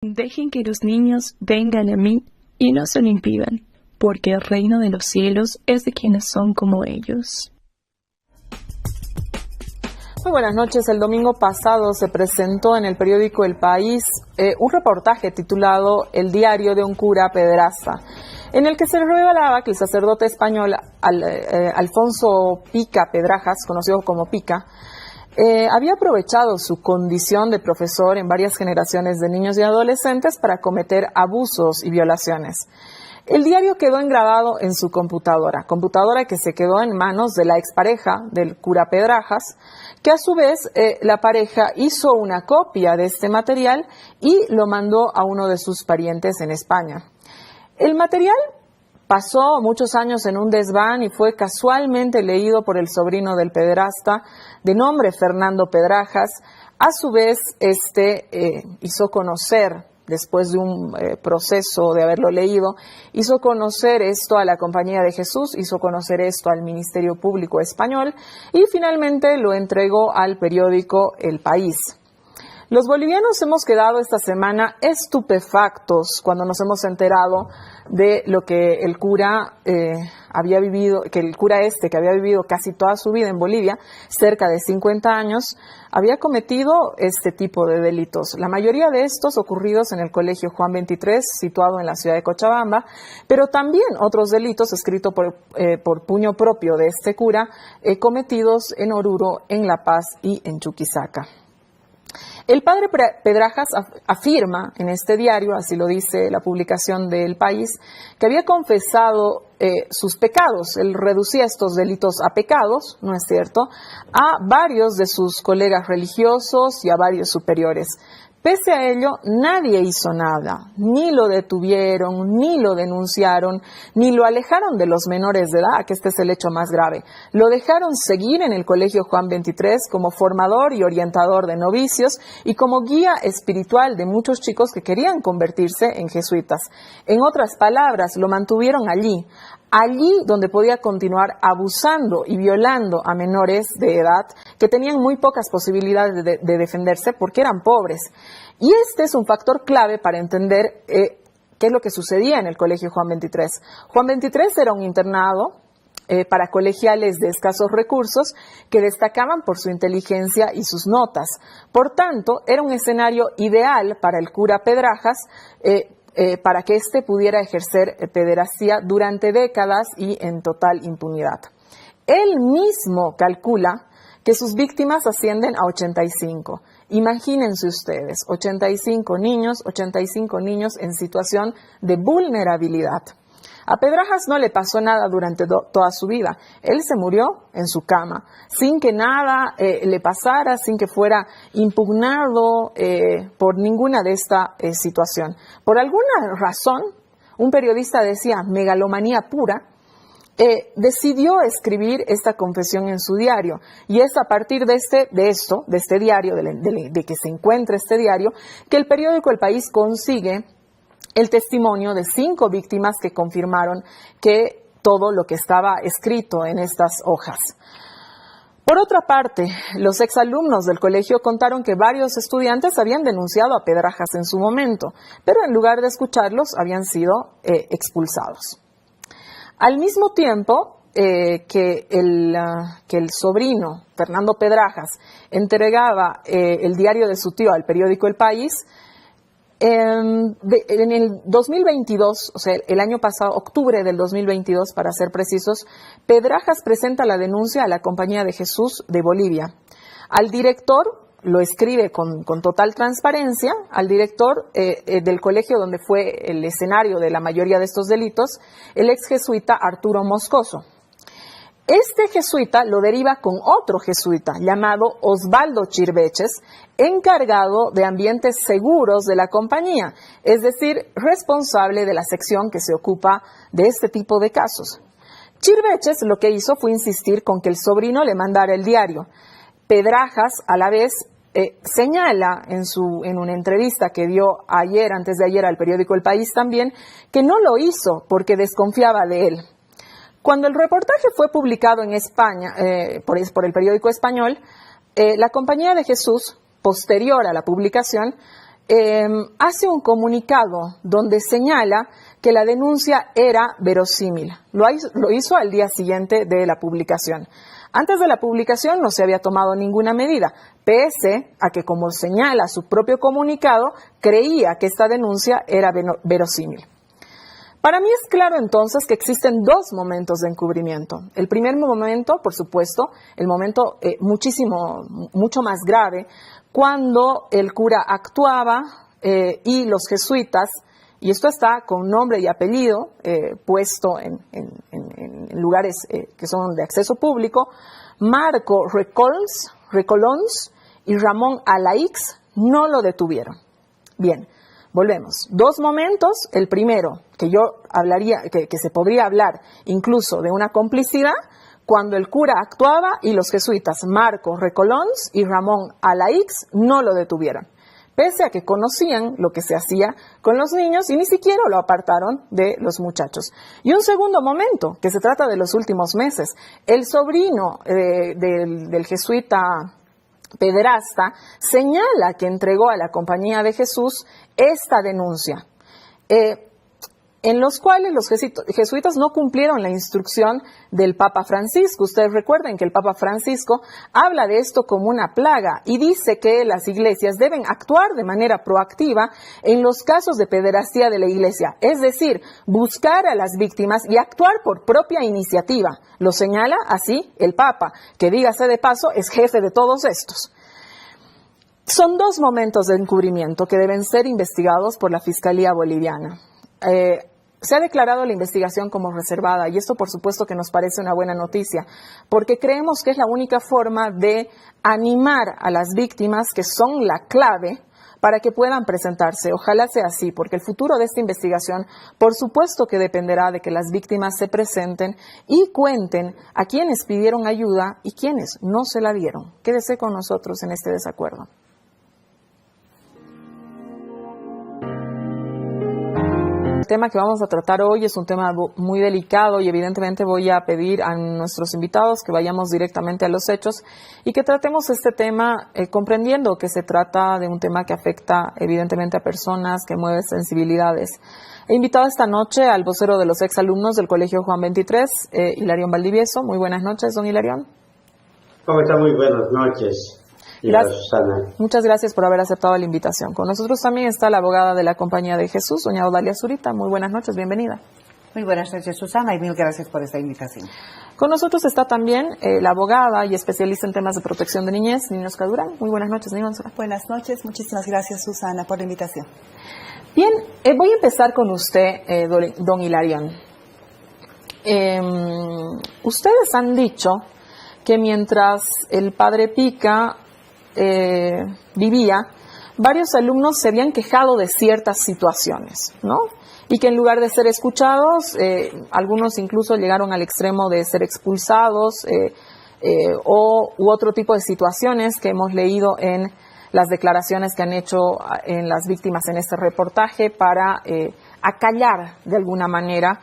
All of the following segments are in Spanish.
Dejen que los niños vengan a mí y no se lo impidan, porque el reino de los cielos es de quienes son como ellos. Muy buenas noches. El domingo pasado se presentó en el periódico El País un reportaje titulado El diario de un cura pederasta, en el que se revelaba que el sacerdote español Alfonso Pica Pedrajas, conocido como Pica, había aprovechado su condición de profesor en varias generaciones de niños y adolescentes para cometer abusos y violaciones. El diario quedó engrabado en su computadora que se quedó en manos de la expareja del cura Pedrajas, que a su vez la pareja hizo una copia de este material y lo mandó a uno de sus parientes en España. El material pasó muchos años en un desván y fue casualmente leído por el sobrino del pederasta, de nombre Fernando Pedrajas. A su vez, hizo conocer, después de un proceso de haberlo leído, hizo conocer esto a la Compañía de Jesús, hizo conocer esto al Ministerio Público Español y finalmente lo entregó al periódico El País. Los bolivianos hemos quedado esta semana estupefactos cuando nos hemos enterado de lo que el cura había vivido, que el cura que había vivido casi toda su vida en Bolivia, cerca de 50 años, había cometido este tipo de delitos. La mayoría de estos ocurridos en el Colegio Juan 23, situado en la ciudad de Cochabamba, pero también otros delitos escritos por puño propio de este cura, cometidos en Oruro, en La Paz y en Chuquisaca. El padre Pedrajas afirma en este diario, así lo dice la publicación del País, que había confesado sus pecados. Él reducía estos delitos a pecados, ¿no es cierto?, a varios de sus colegas religiosos y a varios superiores. Pese a ello, nadie hizo nada, ni lo detuvieron, ni lo denunciaron, ni lo alejaron de los menores de edad, que este es el hecho más grave. Lo dejaron seguir en el Colegio Juan 23 como formador y orientador de novicios y como guía espiritual de muchos chicos que querían convertirse en jesuitas. En otras palabras, lo mantuvieron allí donde podía continuar abusando y violando a menores de edad que tenían muy pocas posibilidades de defenderse porque eran pobres. Y este es un factor clave para entender qué es lo que sucedía en el Colegio Juan 23. Juan 23 era un internado para colegiales de escasos recursos que destacaban por su inteligencia y sus notas. Por tanto, era un escenario ideal para el cura Pedrajas, para que éste pudiera ejercer pederastía durante décadas y en total impunidad. Él mismo calcula que sus víctimas ascienden a 85. Imagínense ustedes, 85 niños en situación de vulnerabilidad. A Pedrajas no le pasó nada durante toda su vida. Él se murió en su cama, sin que nada le pasara, sin que fuera impugnado por ninguna de esta situación. Por alguna razón, un periodista decía megalomanía pura, decidió escribir esta confesión en su diario. Y es a partir de este diario, de que se encuentra este diario, que el periódico El País consigue el testimonio de 5 víctimas que confirmaron que todo lo que estaba escrito en estas hojas. Por otra parte, los exalumnos del colegio contaron que varios estudiantes habían denunciado a Pedrajas en su momento, pero en lugar de escucharlos habían sido expulsados. Al mismo tiempo que el sobrino, Fernando Pedrajas, entregaba el diario de su tío al periódico El País, en el 2022, o sea, el año pasado, octubre del 2022, para ser precisos, Pedrajas presenta la denuncia a la Compañía de Jesús de Bolivia. Al director, lo escribe con total transparencia, al director del colegio donde fue el escenario de la mayoría de estos delitos, el ex jesuita Arturo Moscoso. Este jesuita lo deriva con otro jesuita llamado Osvaldo Chirveches, encargado de ambientes seguros de la compañía, es decir, responsable de la sección que se ocupa de este tipo de casos. Chirveches lo que hizo fue insistir con que el sobrino le mandara el diario. Pedrajas, a la vez, señala en una entrevista que dio antes de ayer al periódico El País también, que no lo hizo porque desconfiaba de él. Cuando el reportaje fue publicado en España, por el periódico español, la Compañía de Jesús, posterior a la publicación, hace un comunicado donde señala que la denuncia era verosímil. Lo hizo al día siguiente de la publicación. Antes de la publicación no se había tomado ninguna medida, pese a que, como señala su propio comunicado, creía que esta denuncia era verosímil. Para mí es claro entonces que existen dos momentos de encubrimiento. El primer momento, por supuesto, el momento mucho más grave, cuando el cura actuaba y los jesuitas, y esto está con nombre y apellido puesto en lugares que son de acceso público, Marco Recolons y Ramón Alaix no lo detuvieron. Bien, volvemos. Dos momentos. El primero, que yo hablaría, que se podría hablar incluso de una complicidad, cuando el cura actuaba y los jesuitas Marco Recolons y Ramón Alaix no lo detuvieron, pese a que conocían lo que se hacía con los niños y ni siquiera lo apartaron de los muchachos. Y un segundo momento, que se trata de los últimos meses, el sobrino del jesuita pederasta señala que entregó a la Compañía de Jesús esta denuncia, en los cuales los jesuitas no cumplieron la instrucción del Papa Francisco. Ustedes recuerden que el Papa Francisco habla de esto como una plaga y dice que las iglesias deben actuar de manera proactiva en los casos de pederastía de la iglesia, es decir, buscar a las víctimas y actuar por propia iniciativa. Lo señala así el Papa, que dígase de paso es jefe de todos estos. Son dos momentos de encubrimiento que deben ser investigados por la Fiscalía Boliviana. Se ha declarado la investigación como reservada y esto por supuesto que nos parece una buena noticia porque creemos que es la única forma de animar a las víctimas, que son la clave para que puedan presentarse. Ojalá sea así, porque el futuro de esta investigación por supuesto que dependerá de que las víctimas se presenten y cuenten a quienes pidieron ayuda y quienes no se la dieron. Quédese con nosotros en este desacuerdo. El tema que vamos a tratar hoy es un tema muy delicado y evidentemente voy a pedir a nuestros invitados que vayamos directamente a los hechos y que tratemos este tema comprendiendo que se trata de un tema que afecta evidentemente a personas, que mueve sensibilidades. He invitado esta noche al vocero de los exalumnos del Colegio Juan 23, Hilarión Valdivieso. Muy buenas noches, don Hilarión. ¿Cómo está? Muy buenas noches. Susana. Muchas gracias por haber aceptado la invitación. Con nosotros también está la abogada de la Compañía de Jesús, doña Odalia Zurita. Muy buenas noches, bienvenida. Muy buenas noches, Susana, y mil gracias por esta invitación. Con nosotros está también la abogada y especialista en temas de protección de niñez, Ninosca Durán. Muy buenas noches, Ninosca. Buenas noches, muchísimas gracias, Susana, por la invitación. Bien, voy a empezar con usted, don Hilarión. Ustedes han dicho que mientras el padre Pica vivía, varios alumnos se habían quejado de ciertas situaciones, ¿no? Y que en lugar de ser escuchados, algunos incluso llegaron al extremo de ser expulsados u otro tipo de situaciones que hemos leído en las declaraciones que han hecho en las víctimas en este reportaje para acallar de alguna manera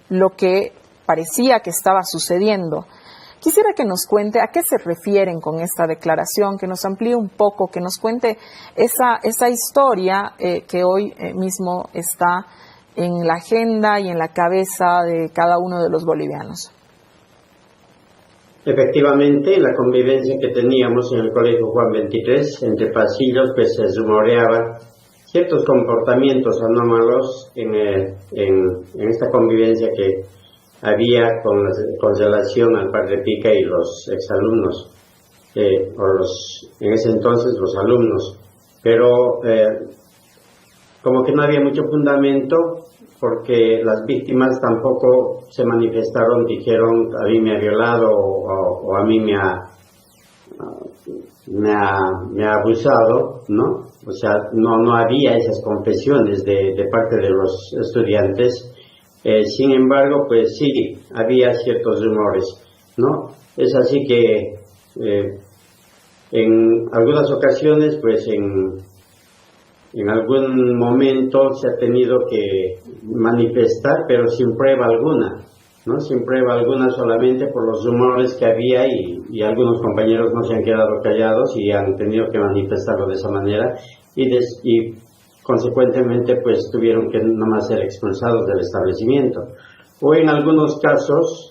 lo que parecía que estaba sucediendo. Quisiera que nos cuente a qué se refieren con esta declaración, que nos amplíe un poco, que nos cuente esa historia que hoy mismo está en la agenda y en la cabeza de cada uno de los bolivianos. Efectivamente, la convivencia que teníamos en el Colegio Juan 23, entre pasillos, pues se rumoreaba ciertos comportamientos anómalos en esta convivencia que había con relación al padre Pica y los exalumnos, en ese entonces los alumnos, pero como que no había mucho fundamento, porque las víctimas tampoco se manifestaron, dijeron a mí me ha violado o a mí me ha abusado, ¿no? O sea, no había esas confesiones de parte de los estudiantes. Sin embargo, pues sí, había ciertos rumores, ¿no? Es así que en algunas ocasiones, pues en algún momento se ha tenido que manifestar, pero sin prueba alguna, ¿no? Sin prueba alguna, solamente por los rumores que había y algunos compañeros no se han quedado callados y han tenido que manifestarlo de esa manera. y consecuentemente pues tuvieron que nomás ser expulsados del establecimiento. O en algunos casos,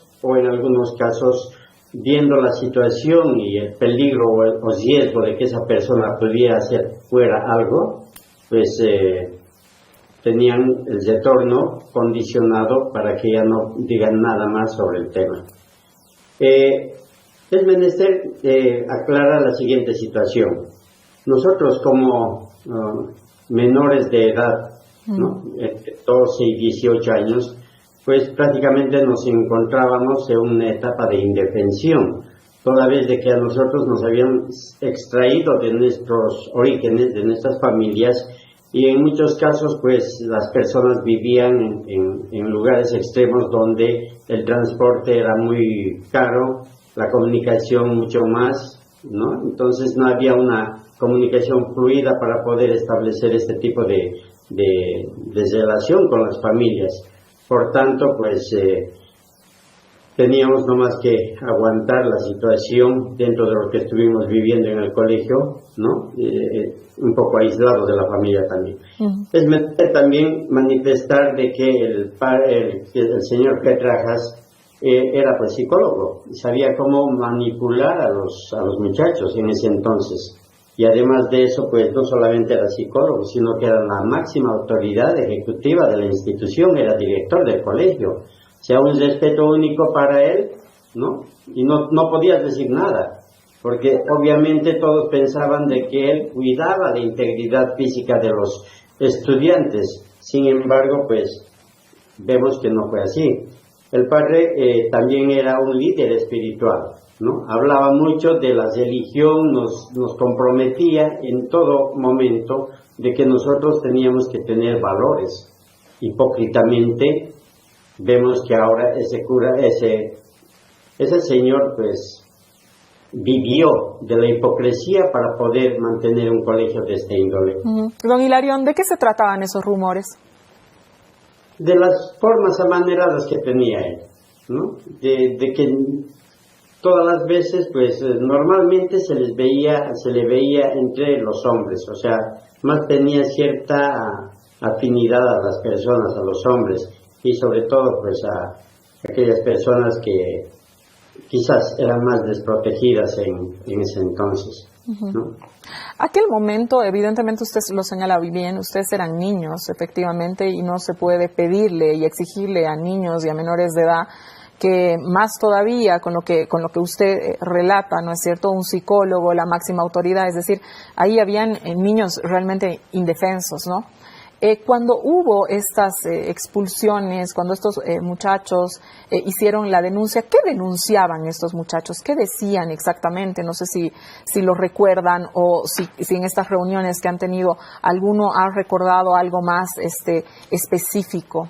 viendo la situación y el peligro o riesgo de que esa persona pudiera hacer fuera algo, pues tenían el retorno condicionado para que ya no digan nada más sobre el tema. Es menester aclarar la siguiente situación. Nosotros como menores de edad, ¿no? 12 y 18 años, pues prácticamente nos encontrábamos en una etapa de indefensión, toda vez de que a nosotros nos habían extraído de nuestros orígenes, de nuestras familias, y en muchos casos pues las personas vivían en lugares extremos donde el transporte era muy caro, la comunicación mucho más, ¿no? Entonces no había una comunicación fluida para poder establecer este tipo de relación con las familias. Por tanto, pues teníamos nomás que aguantar la situación dentro de lo que estuvimos viviendo en el colegio, ¿no? Un poco aislado de la familia también. Es menester también manifestar de que el señor Pedrajas era pues psicólogo, sabía cómo manipular a los muchachos en ese entonces. Y además de eso, pues no solamente era psicólogo, sino que era la máxima autoridad ejecutiva de la institución, era director del colegio. O sea, un respeto único para él, ¿no? Y no podías decir nada, porque obviamente todos pensaban de que él cuidaba la integridad física de los estudiantes. Sin embargo, pues vemos que no fue así. El padre también era un líder espiritual, ¿no? Hablaba mucho de la religión, nos comprometía en todo momento de que nosotros teníamos que tener valores. Hipócritamente vemos que ahora ese cura, ese señor pues vivió de la hipocresía para poder mantener un colegio de este índole. Don Hilarión, ¿de qué se trataban esos rumores? De las formas amaneradas que tenía él, ¿no? De que todas las veces, pues normalmente se le veía entre los hombres, o sea, más tenía cierta afinidad a las personas, a los hombres, y sobre todo pues a aquellas personas que quizás eran más desprotegidas en ese entonces, ¿no? Aquel momento, evidentemente usted lo señala bien, ustedes eran niños, efectivamente, y no se puede pedirle y exigirle a niños y a menores de edad que más todavía con lo que usted relata, ¿no es cierto? Un psicólogo, la máxima autoridad, es decir, ahí habían niños realmente indefensos, ¿no? Cuando hubo estas expulsiones, cuando estos muchachos hicieron la denuncia, ¿qué denunciaban estos muchachos? ¿Qué decían exactamente? No sé si lo recuerdan o si en estas reuniones que han tenido alguno ha recordado algo más específico.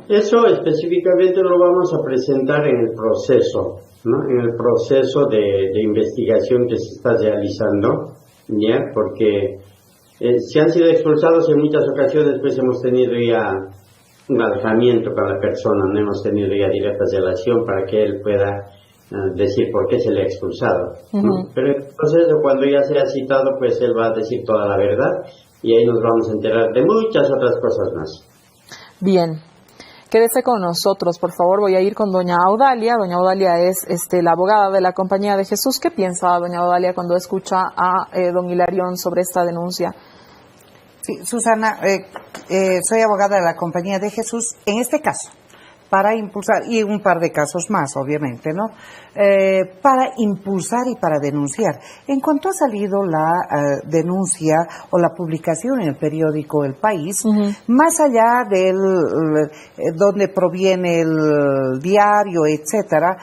Eso específicamente lo vamos a presentar en el proceso, ¿no? En el proceso de investigación que se está realizando, ¿ya? Porque si han sido expulsados en muchas ocasiones, pues hemos tenido ya un alejamiento con la persona, no hemos tenido ya directa relación para que él pueda decir por qué se le ha expulsado, ¿no? Pero entonces cuando ya sea citado, pues él va a decir toda la verdad y ahí nos vamos a enterar de muchas otras cosas más. Bien. Quédese con nosotros, por favor. Voy a ir con doña Audalia. Doña Audalia es la abogada de la Compañía de Jesús. ¿Qué piensa doña Audalia cuando escucha a don Hilarión sobre esta denuncia? Sí, Susana, soy abogada de la Compañía de Jesús. En este caso, para impulsar, y un par de casos más, obviamente, ¿no? Para impulsar y para denunciar. En cuanto ha salido la denuncia o la publicación en el periódico El País, más allá del donde proviene el diario, etcétera,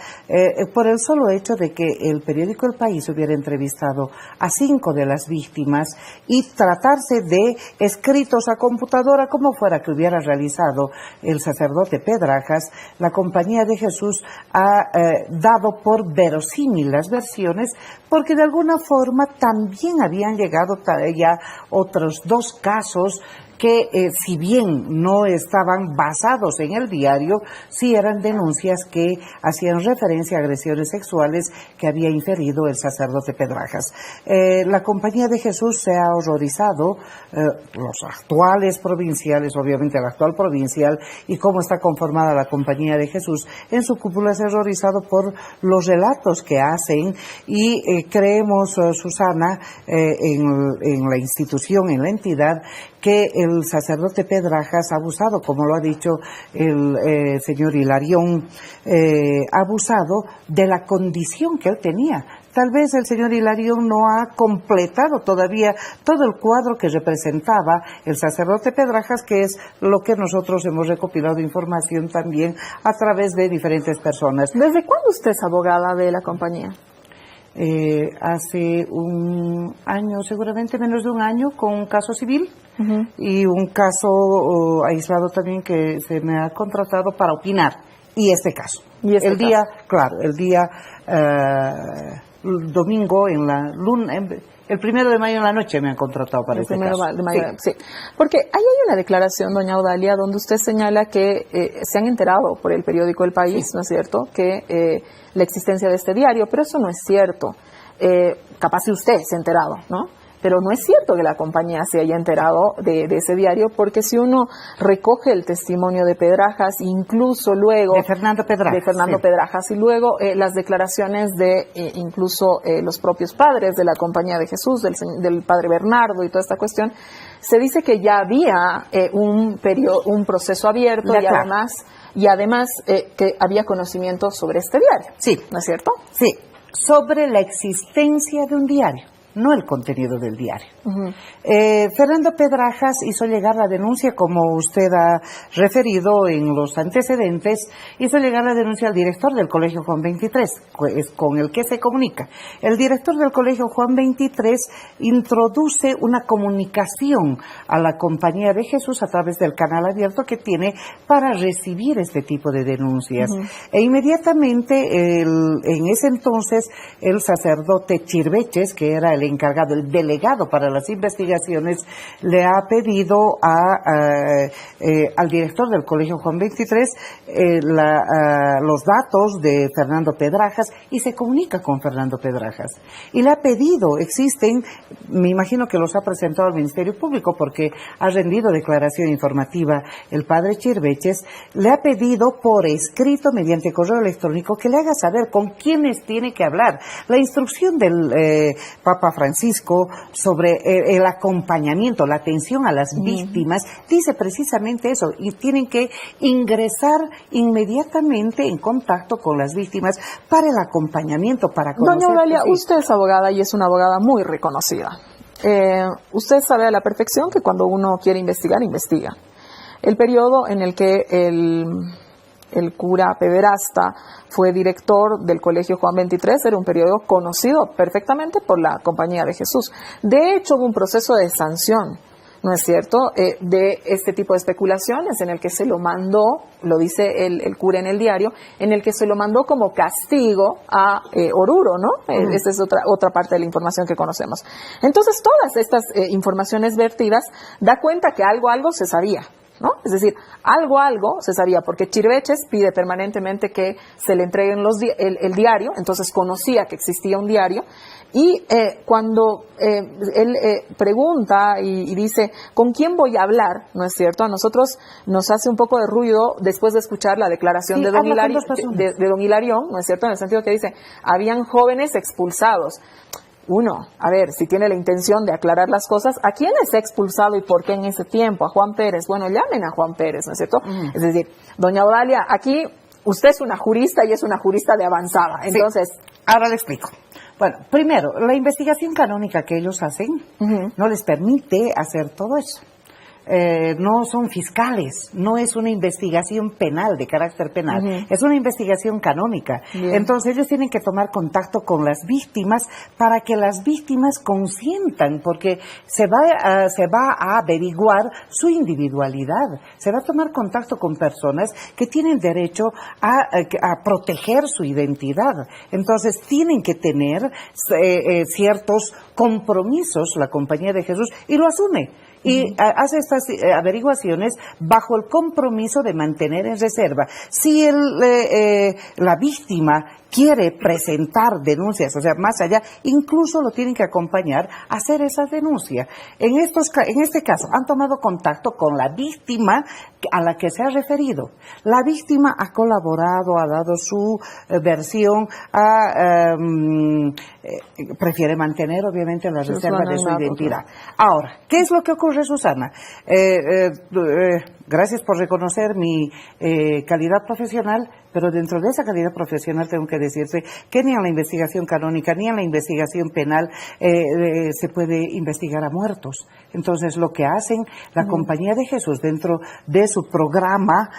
por el solo hecho de que el periódico El País hubiera entrevistado a 5 de las víctimas y tratarse de escritos a computadora, como fuera que hubiera realizado el sacerdote Pedrajas, la Compañía de Jesús ha dado por verosímil las versiones, porque de alguna forma también habían llegado ya otros 2 casos que si bien no estaban basados en el diario, sí eran denuncias que hacían referencia a agresiones sexuales que había inferido el sacerdote Pedrajas. La Compañía de Jesús se ha horrorizado, los actuales provinciales, obviamente el actual provincial, y cómo está conformada la Compañía de Jesús, en su cúpula se ha horrorizado por los relatos que hacen y creemos, Susana, en la institución, en la entidad, que el sacerdote Pedrajas ha abusado, como lo ha dicho el señor Hilarión, ha abusado de la condición que él tenía. Tal vez el señor Hilarión no ha completado todavía todo el cuadro que representaba el sacerdote Pedrajas, que es lo que nosotros hemos recopilado información también a través de diferentes personas. ¿Desde cuándo usted es abogada de la compañía? Hace un año, seguramente menos de un año, con un caso civil y un caso aislado también que se me ha contratado para opinar. Y este caso. El día domingo en la luna, el 1 de mayo en la noche me han contratado para este caso. De mayo, sí. Porque ahí hay una declaración, doña Odalia, donde usted señala que se han enterado por el periódico El País, ¿no es cierto?, que la existencia de este diario, pero eso no es cierto. Capaz si usted se ha enterado, ¿no? Pero no es cierto que la compañía se haya enterado de ese diario, porque si uno recoge el testimonio de Pedrajas, incluso luego... De Fernando Pedrajas, y luego las declaraciones de incluso los propios padres de la Compañía de Jesús, del padre Bernardo y toda esta cuestión, se dice que ya había un proceso abierto y además que había conocimiento sobre este diario. Sí. ¿No es cierto? Sí, sobre la existencia de un diario, no el contenido del diario. Fernando Pedrajas hizo llegar la denuncia, como usted ha referido en los antecedentes, hizo llegar la denuncia al director del Colegio Juan 23, con el que se comunica. El director del Colegio Juan 23 introduce una comunicación a la Compañía de Jesús a través del canal abierto que tiene para recibir este tipo de denuncias. E inmediatamente, en ese entonces, el sacerdote Chirveches, que era el encargado, el delegado para las investigaciones, le ha pedido al director del Colegio Juan 23 los datos de Fernando Pedrajas y se comunica con Fernando Pedrajas. Y le ha pedido, me imagino que los ha presentado al Ministerio Público porque ha rendido declaración informativa el padre Chirveches, le ha pedido por escrito, mediante correo electrónico, que le haga saber con quiénes tiene que hablar. La instrucción del Papa Francisco sobre el acompañamiento, la atención a las víctimas, dice precisamente eso, y tienen que ingresar inmediatamente en contacto con las víctimas para el acompañamiento, para conocer. Doña Odalia, usted es abogada y es una abogada muy reconocida. Usted sabe a la perfección que cuando uno quiere investigar, investiga. El periodo en el que el cura pederasta fue director del Colegio Juan 23 era un periodo conocido perfectamente por la Compañía de Jesús. De hecho, hubo un proceso de sanción, ¿no es cierto?, de este tipo de especulaciones en el que se lo mandó, lo dice el cura en el diario, en el que se lo mandó como castigo a Oruro, ¿no? Esa es otra parte de la información que conocemos. Entonces, todas estas informaciones vertidas da cuenta que algo se sabía, ¿no? Es decir, algo se sabía, porque Chirveches pide permanentemente que se le entreguen el diario, entonces conocía que existía un diario, y cuando él pregunta y dice, ¿con quién voy a hablar? ¿No es cierto? A nosotros nos hace un poco de ruido después de escuchar la declaración de don Hilarión, ¿no es cierto? En el sentido que dice, habían jóvenes expulsados. Uno, a ver, si tiene la intención de aclarar las cosas, ¿a quién es expulsado y por qué en ese tiempo? ¿A Juan Pérez? Bueno, llamen a Juan Pérez, ¿no es cierto? Es decir, doña Odalia, aquí usted es una jurista y es una jurista de avanzada. Entonces, ahora le explico. Bueno, primero, la investigación canónica que ellos hacen no les permite hacer todo eso. No son fiscales, no es una investigación penal, de carácter penal, es una investigación canónica. Entonces ellos tienen que tomar contacto con las víctimas para que las víctimas consientan, porque se va a averiguar su individualidad, se va a tomar contacto con personas que tienen derecho a proteger su identidad. Entonces tienen que tener ciertos compromisos la Compañía de Jesús, y lo asume. y hace estas averiguaciones bajo el compromiso de mantener en reserva. Si la víctima quiere presentar denuncias, o sea, más allá, incluso lo tienen que acompañar a hacer esas denuncias. En este caso, han tomado contacto con la víctima a la que se ha referido. La víctima ha colaborado, ha dado su versión, prefiere mantener, obviamente, la reserva de su identidad. Ahora, ¿qué es lo que ocurre, Susana? Gracias por reconocer mi calidad profesional, pero dentro de esa calidad profesional tengo que decirte que ni en la investigación canónica ni en la investigación penal se puede investigar a muertos. Entonces, lo que hacen la Compañía de Jesús dentro de su programa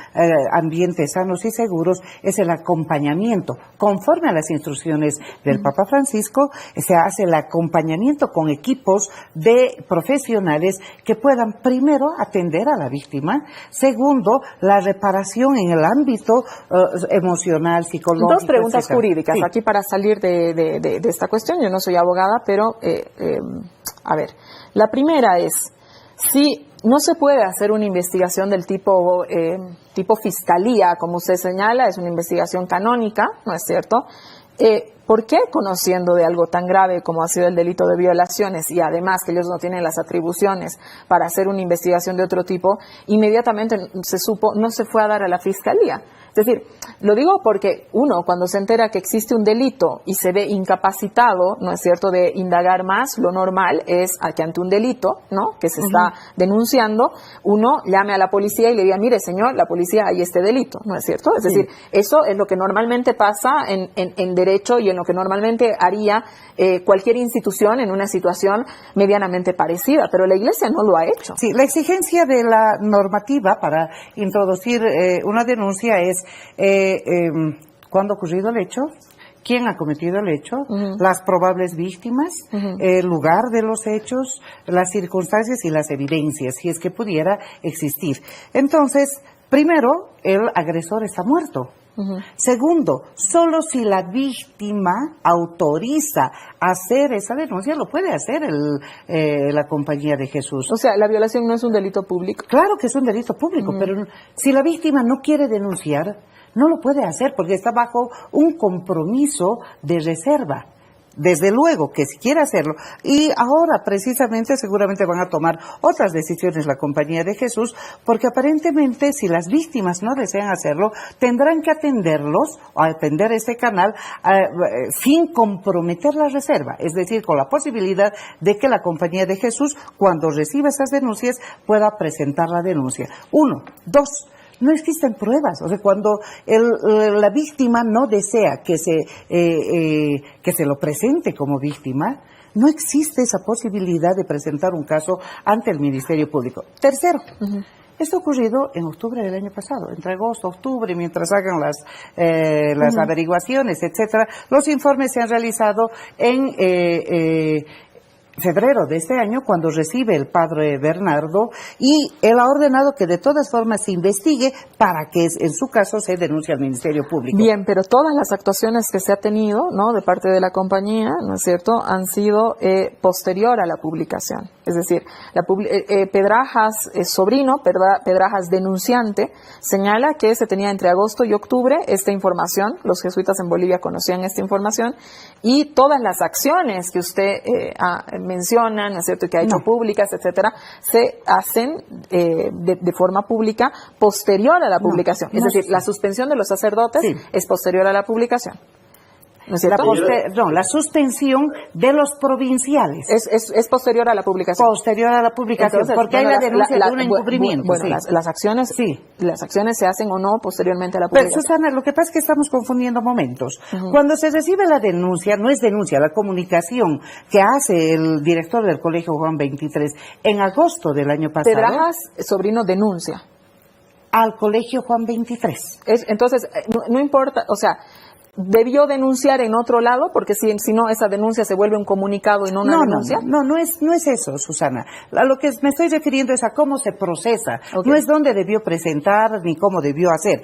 Ambientes Sanos y Seguros es el acompañamiento. Conforme a las instrucciones del Papa Francisco, se hace el acompañamiento con equipos de profesionales que puedan, primero, atender a la víctima, segundo, la reparación en el ámbito emocional, psicológico. Dos preguntas etcétera. jurídicas Sí. aquí para salir de esta cuestión. Yo no soy abogada, pero a ver, la primera es, si no se puede hacer una investigación del tipo fiscalía, como usted señala, es una investigación canónica, ¿no es cierto? ¿Por qué, conociendo de algo tan grave como ha sido el delito de violaciones y además que ellos no tienen las atribuciones para hacer una investigación de otro tipo, inmediatamente se supo, no se fue a dar a la fiscalía? Es decir, lo digo porque uno, cuando se entera que existe un delito y se ve incapacitado, ¿no es cierto?, de indagar más, lo normal es que ante un delito, ¿no?, que se está denunciando, uno llame a la policía y le diga, mire, señor, la policía, hay este delito, ¿no es cierto? Es decir, eso es lo que normalmente pasa en derecho y en lo que normalmente haría cualquier institución en una situación medianamente parecida, pero la Iglesia no lo ha hecho. Sí, la exigencia de la normativa para introducir una denuncia es cuándo ha ocurrido el hecho, quién ha cometido el hecho, las probables víctimas, el lugar de los hechos, las circunstancias y las evidencias, si es que pudiera existir. Entonces, primero, el agresor está muerto. Segundo, solo si la víctima autoriza hacer esa denuncia, lo puede hacer la Compañía de Jesús. O sea, la violación no es un delito público. Claro que es un delito público, pero si la víctima no quiere denunciar, no lo puede hacer porque está bajo un compromiso de reserva. Desde luego que si quiere hacerlo, y ahora precisamente seguramente van a tomar otras decisiones la Compañía de Jesús, porque aparentemente si las víctimas no desean hacerlo, tendrán que atenderlos, o atender este canal, sin comprometer la reserva, es decir, con la posibilidad de que la Compañía de Jesús, cuando reciba esas denuncias, pueda presentar la denuncia. 1, 2. No existen pruebas, o sea, cuando la víctima no desea que se lo presente como víctima, no existe esa posibilidad de presentar un caso ante el Ministerio Público. Tercero, esto ha ocurrido en octubre del año pasado, entre agosto, octubre, mientras hagan las averiguaciones, etcétera. Los informes se han realizado en febrero de este año, cuando recibe el padre Bernardo, y él ha ordenado que de todas formas se investigue para que en su caso se denuncie al Ministerio Público. Bien, pero todas las actuaciones que se ha tenido, ¿no?, de parte de la compañía, ¿no es cierto?, han sido posterior a la publicación. Es decir, Pedrajas sobrino, Pedrajas denunciante, señala que se tenía entre agosto y octubre esta información, los jesuitas en Bolivia conocían esta información, y todas las acciones que usted menciona, ¿no es cierto?, que ha hecho públicas, etcétera, se hacen de forma pública posterior a la publicación. Es decir, la suspensión de los sacerdotes es posterior a la publicación. ¿No es cierto? La suspensión de los provinciales. Es posterior a la publicación. Posterior a la publicación, Entonces, porque hay la denuncia de un encubrimiento. Bueno, las acciones se hacen o no posteriormente a la Pero, publicación. Susana, lo que pasa es que estamos confundiendo momentos. Cuando se recibe la denuncia, no es denuncia, la comunicación que hace el director del Colegio Juan 23 en agosto del año pasado. Pedrajas sobrino denuncia al Colegio Juan 23. Entonces, no importa, o sea, debió denunciar en otro lado, porque si no, esa denuncia se vuelve un comunicado y no una denuncia. No es eso, Susana. A lo que me estoy refiriendo es a cómo se procesa. Okay. No es dónde debió presentar ni cómo debió hacer.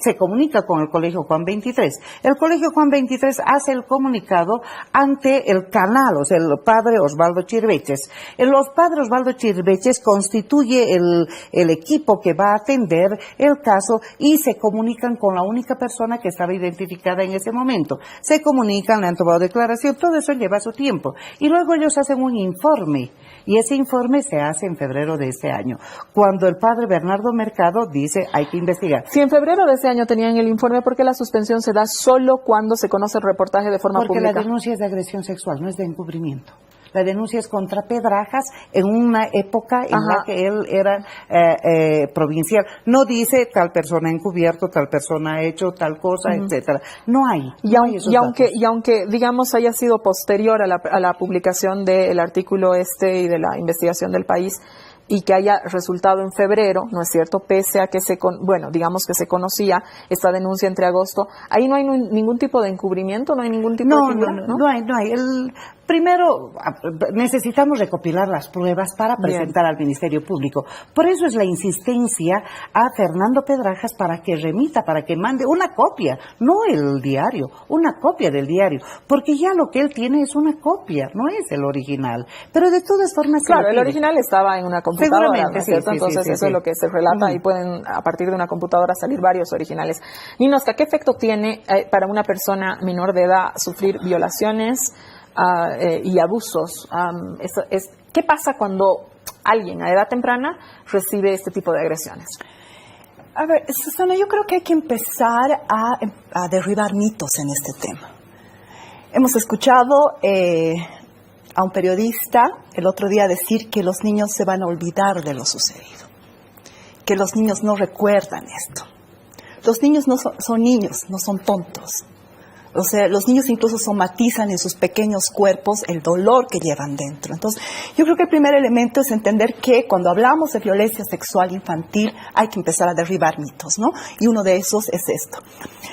Se comunica con el Colegio Juan 23. El Colegio Juan 23 hace el comunicado ante el canal, o sea, el padre Osvaldo Chirveches. El padre Osvaldo Chirveches constituye el equipo que va a atender el caso y se comunican con la única persona que estaba identificada en ese momento. Se comunican, le han tomado declaración, todo eso lleva su tiempo. Y luego ellos hacen un informe, y ese informe se hace en febrero de este año, cuando el padre Bernardo Mercado dice hay que investigar. Si en febrero de ese año tenían el informe, ¿por qué la suspensión se da solo cuando se conoce el reportaje de forma pública? Porque la denuncia es de agresión sexual, no es de encubrimiento. La denuncia es contra Pedrajas en una época en la que él era provincial. No dice tal persona ha encubierto, tal persona ha hecho tal cosa, etcétera. No hay. Y aunque, digamos, haya sido posterior a la publicación del artículo y de la investigación del País, y que haya resultado en febrero, ¿no es cierto? Pese a que digamos que se conocía esta denuncia entre agosto, ahí no hay ningún tipo de encubrimiento, no hay ningún tipo de figura, ¿no? No hay. Primero, necesitamos recopilar las pruebas para presentar al Ministerio Público. Por eso es la insistencia a Fernando Pedrajas para que remita, para que mande una copia, no el diario, una copia del diario, porque ya lo que él tiene es una copia, no es el original. Pero de todas formas... Claro, el original estaba en una computadora, ¿no es cierto? Entonces eso es lo que se relata y pueden, a partir de una computadora, salir varios originales. Ninosca, ¿qué efecto tiene para una persona menor de edad sufrir violaciones y abusos? ¿Qué pasa cuando alguien a edad temprana recibe este tipo de agresiones? A ver, Susana, yo creo que hay que empezar a derribar mitos en este tema. Hemos escuchado a un periodista el otro día decir que los niños se van a olvidar de lo sucedido, que los niños no recuerdan esto. Los niños no son niños, no son tontos. O sea, los niños incluso somatizan en sus pequeños cuerpos el dolor que llevan dentro. Entonces, yo creo que el primer elemento es entender que cuando hablamos de violencia sexual infantil hay que empezar a derribar mitos, ¿no? Y uno de esos es esto.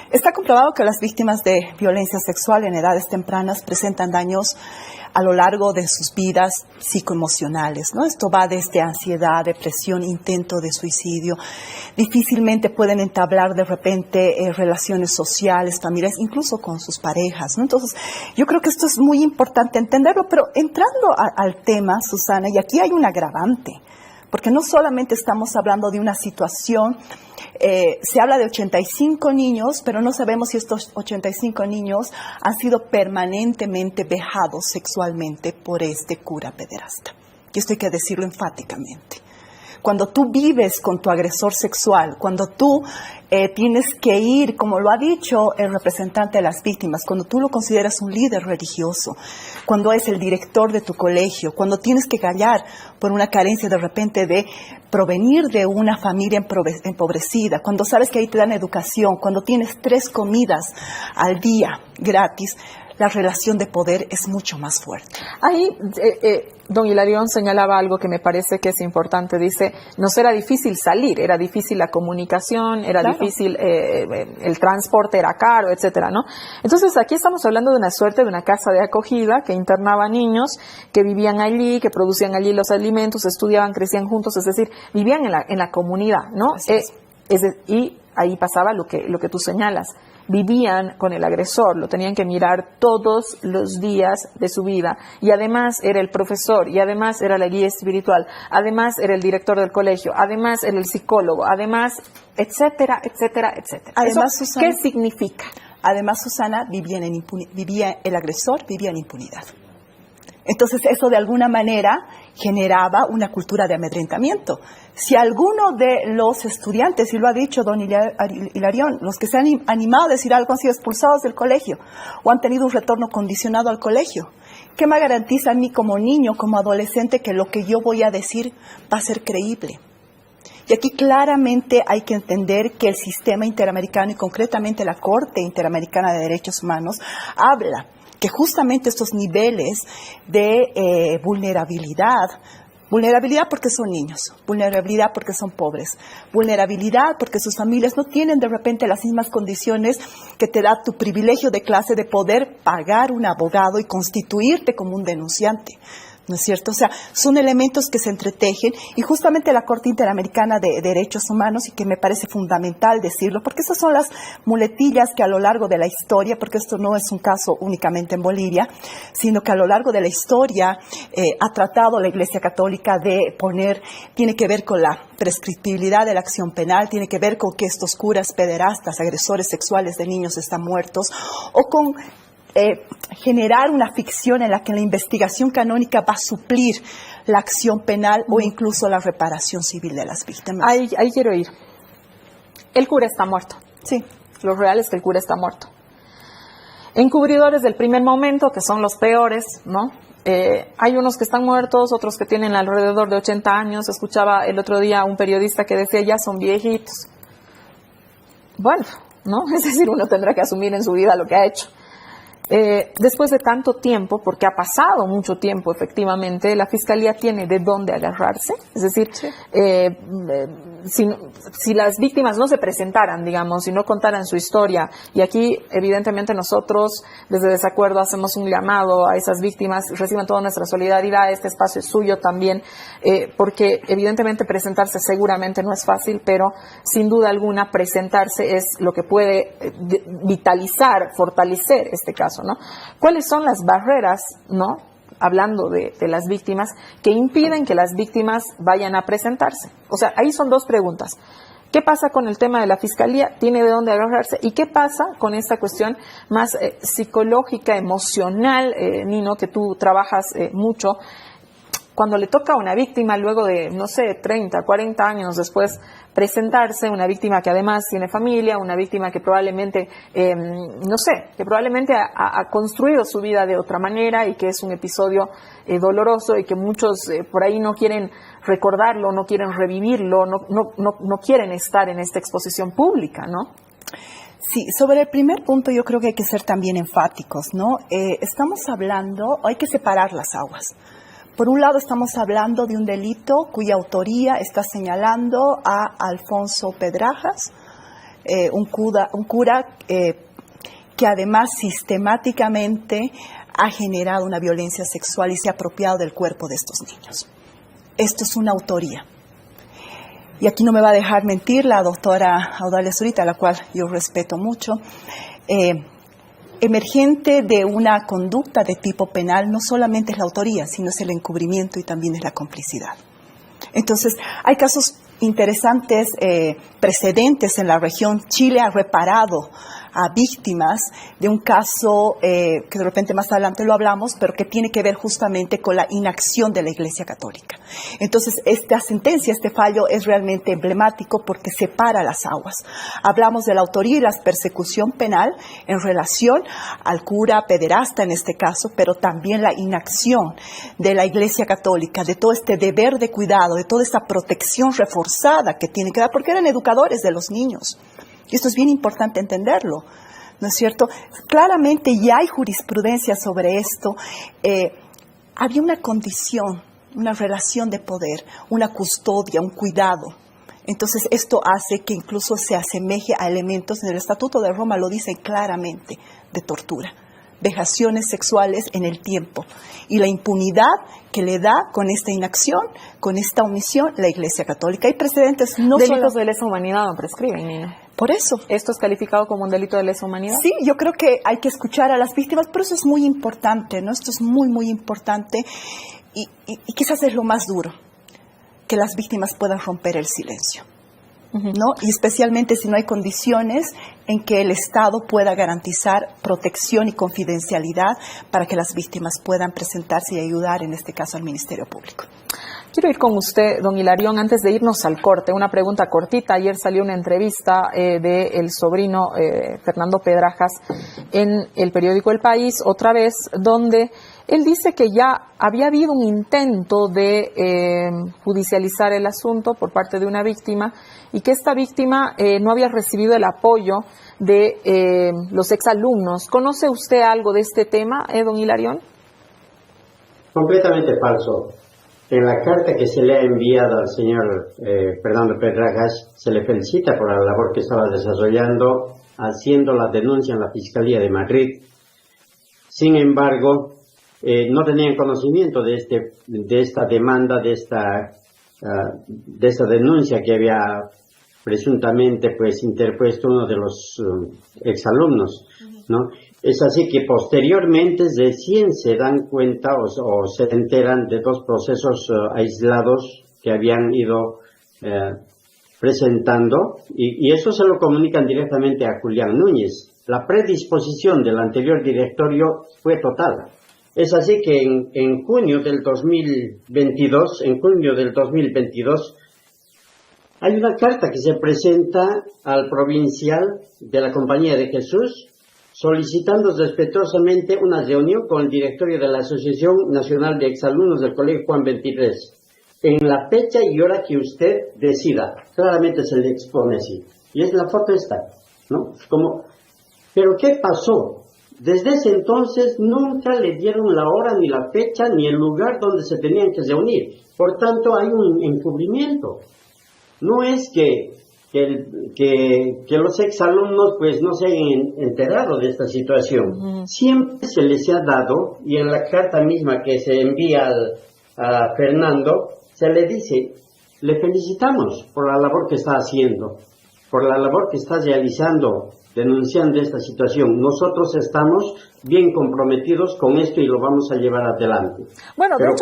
Está comprobado que las víctimas de violencia sexual en edades tempranas presentan daños a lo largo de sus vidas psicoemocionales, ¿no? Esto va desde ansiedad, depresión, intento de suicidio. Difícilmente pueden entablar de repente relaciones sociales, familiares, incluso con sus parejas, ¿no? Entonces, yo creo que esto es muy importante entenderlo, pero entrando al tema, Susana, y aquí hay un agravante, porque no solamente estamos hablando de una situación, se habla de 85 niños, pero no sabemos si estos 85 niños han sido permanentemente vejados sexualmente por este cura pederasta. Y esto hay que decirlo enfáticamente. Cuando tú vives con tu agresor sexual, cuando tú tienes que ir, como lo ha dicho el representante de las víctimas, cuando tú lo consideras un líder religioso, cuando es el director de tu colegio, cuando tienes que callar por una carencia de repente de provenir de una familia empobrecida, cuando sabes que ahí te dan educación, cuando tienes 3 comidas al día gratis, la relación de poder es mucho más fuerte. Ahí, don Hilarión señalaba algo que me parece que es importante. Dice, nos era difícil salir, era difícil la comunicación, era difícil el transporte, era caro, etcétera, ¿no? Entonces, aquí estamos hablando de una suerte de una casa de acogida que internaba niños que vivían allí, que producían allí los alimentos, estudiaban, crecían juntos, es decir, vivían en la comunidad, ¿no? Y ahí pasaba lo que tú señalas. Vivían con el agresor, lo tenían que mirar todos los días de su vida, y además era el profesor, y además era la guía espiritual, además era el director del colegio, además era el psicólogo, además, etcétera, etcétera, etcétera. Además, ¿Eso Susana, qué significa? Además, Susana, el agresor vivía en impunidad. Entonces, eso de alguna manera generaba una cultura de amedrentamiento. Si alguno de los estudiantes, y lo ha dicho don Hilarión, los que se han animado a decir algo han sido expulsados del colegio o han tenido un retorno condicionado al colegio, ¿qué me garantiza a mí como niño, como adolescente, que lo que yo voy a decir va a ser creíble? Y aquí claramente hay que entender que el sistema interamericano y concretamente la Corte Interamericana de Derechos Humanos habla que justamente estos niveles de vulnerabilidad Vulnerabilidad porque son niños, vulnerabilidad porque son pobres, vulnerabilidad porque sus familias no tienen de repente las mismas condiciones que te da tu privilegio de clase de poder pagar un abogado y constituirte como un denunciante. ¿No es cierto? O sea, son elementos que se entretejen y justamente la Corte Interamericana de Derechos Humanos, y que me parece fundamental decirlo, porque esas son las muletillas que a lo largo de la historia, porque esto no es un caso únicamente en Bolivia, sino que a lo largo de la historia ha tratado la Iglesia Católica de poner, tiene que ver con la prescriptibilidad de la acción penal, tiene que ver con que estos curas pederastas, agresores sexuales de niños están muertos, o con generar una ficción en la que la investigación canónica va a suplir la acción penal o incluso la reparación civil de las víctimas. Ahí quiero ir. El cura está muerto. Sí. Lo real es que el cura está muerto. Encubridores del primer momento, que son los peores, ¿no? Hay unos que están muertos, otros que tienen alrededor de 80 años. Escuchaba el otro día a un periodista que decía, ya son viejitos. Bueno, ¿no? Es decir, uno tendrá que asumir en su vida lo que ha hecho. Después de tanto tiempo, porque ha pasado mucho tiempo efectivamente, la Fiscalía tiene de dónde agarrarse. Es decir, sí. Si las víctimas no se presentaran, digamos, si no contaran su historia, y aquí evidentemente nosotros desde Desacuerdo hacemos un llamado a esas víctimas, reciban toda nuestra solidaridad, este espacio es suyo también, porque evidentemente presentarse seguramente no es fácil, pero sin duda alguna presentarse es lo que puede vitalizar, fortalecer este caso, ¿no? ¿Cuáles son las barreras, ¿no? Hablando de las víctimas, que impiden que las víctimas vayan a presentarse? O sea, ahí son dos preguntas. ¿Qué pasa con el tema de la Fiscalía? ¿Tiene de dónde agarrarse? ¿Y qué pasa con esta cuestión más psicológica, emocional, Nino, que tú trabajas mucho? Cuando le toca a una víctima luego de, no sé, 30, 40 años después presentarse, una víctima que además tiene familia, una víctima que probablemente, no sé, que probablemente ha construido su vida de otra manera y que es un episodio doloroso y que muchos por ahí no quieren recordarlo, no quieren revivirlo, no quieren estar en esta exposición pública, ¿no? Sí, sobre el primer punto yo creo que hay que ser también enfáticos, ¿no? Estamos hablando, hay que separar las aguas. Por un lado estamos hablando de un delito cuya autoría está señalando a Alfonso Pedrajas, un cura que además sistemáticamente ha generado una violencia sexual y se ha apropiado del cuerpo de estos niños. Esto es una autoría. Y aquí no me va a dejar mentir la doctora Audalia Zurita, a la cual yo respeto mucho. Emergente de una conducta de tipo penal no solamente es la autoría, sino es el encubrimiento y también es la complicidad. Entonces, hay casos interesantes, precedentes en la región. Chile ha reparado a víctimas de un caso que de repente más adelante lo hablamos, pero que tiene que ver justamente con la inacción de la Iglesia Católica. Entonces, esta sentencia, este fallo es realmente emblemático porque separa las aguas. Hablamos de la autoría y la persecución penal en relación al cura pederasta en este caso, pero también la inacción de la Iglesia Católica, de todo este deber de cuidado, de toda esta protección reforzada que tiene que dar, porque eran educadores de los niños. Y esto es bien importante entenderlo, ¿no es cierto? Claramente ya hay jurisprudencia sobre esto. Había una condición, una relación de poder, una custodia, un cuidado. Entonces esto hace que incluso se asemeje a elementos, en el Estatuto de Roma lo dice claramente, de tortura, vejaciones sexuales en el tiempo y la impunidad que le da con esta inacción, con esta omisión, la Iglesia Católica. Hay precedentes no delitos solo de lesa humanidad no prescriben, Nina. Por eso. ¿Esto es calificado como un delito de lesa humanidad? Sí, yo creo que hay que escuchar a las víctimas, pero eso es muy importante, ¿no? Esto es muy, muy importante y quizás es lo más duro, que las víctimas puedan romper el silencio, ¿no? Y especialmente si no hay condiciones en que el Estado pueda garantizar protección y confidencialidad para que las víctimas puedan presentarse y ayudar, en este caso, al Ministerio Público. Quiero ir con usted, don Hilarión, antes de irnos al corte, una pregunta cortita. Ayer salió una entrevista del sobrino Fernando Pedrajas en el periódico El País, otra vez, donde él dice que ya había habido un intento de judicializar el asunto por parte de una víctima y que esta víctima no había recibido el apoyo de los exalumnos. ¿Conoce usted algo de este tema, don Hilarión? Completamente falso. En la carta que se le ha enviado al señor Fernando Pedrajas, se le felicita por la labor que estaba desarrollando, haciendo la denuncia en la Fiscalía de Madrid. Sin embargo, no tenían conocimiento de esta demanda, de esta denuncia que había presuntamente pues interpuesto uno de los exalumnos, ¿no? Es así que posteriormente recién se dan cuenta o se enteran de dos procesos aislados que habían ido presentando y eso se lo comunican directamente a Julián Núñez. La predisposición del anterior directorio fue total. Es así que en junio del 2022, hay una carta que se presenta al provincial de la Compañía de Jesús solicitando respetuosamente una reunión con el directorio de la Asociación Nacional de Exalumnos del Colegio Juan 23 en la fecha y hora que usted decida. Claramente se le expone así. Y es la foto esta, ¿no? Pero ¿qué pasó? Desde ese entonces nunca le dieron la hora, ni la fecha, ni el lugar donde se tenían que reunir. Por tanto, hay un encubrimiento. No es que los exalumnos pues no se hayan enterado de esta situación. Siempre se les ha dado, y en la carta misma que se envía a Fernando, se le dice, le felicitamos por la labor que está haciendo, por la labor que está realizando, denunciando esta situación. Nosotros estamos bien comprometidos con esto y lo vamos a llevar adelante. Bueno, pero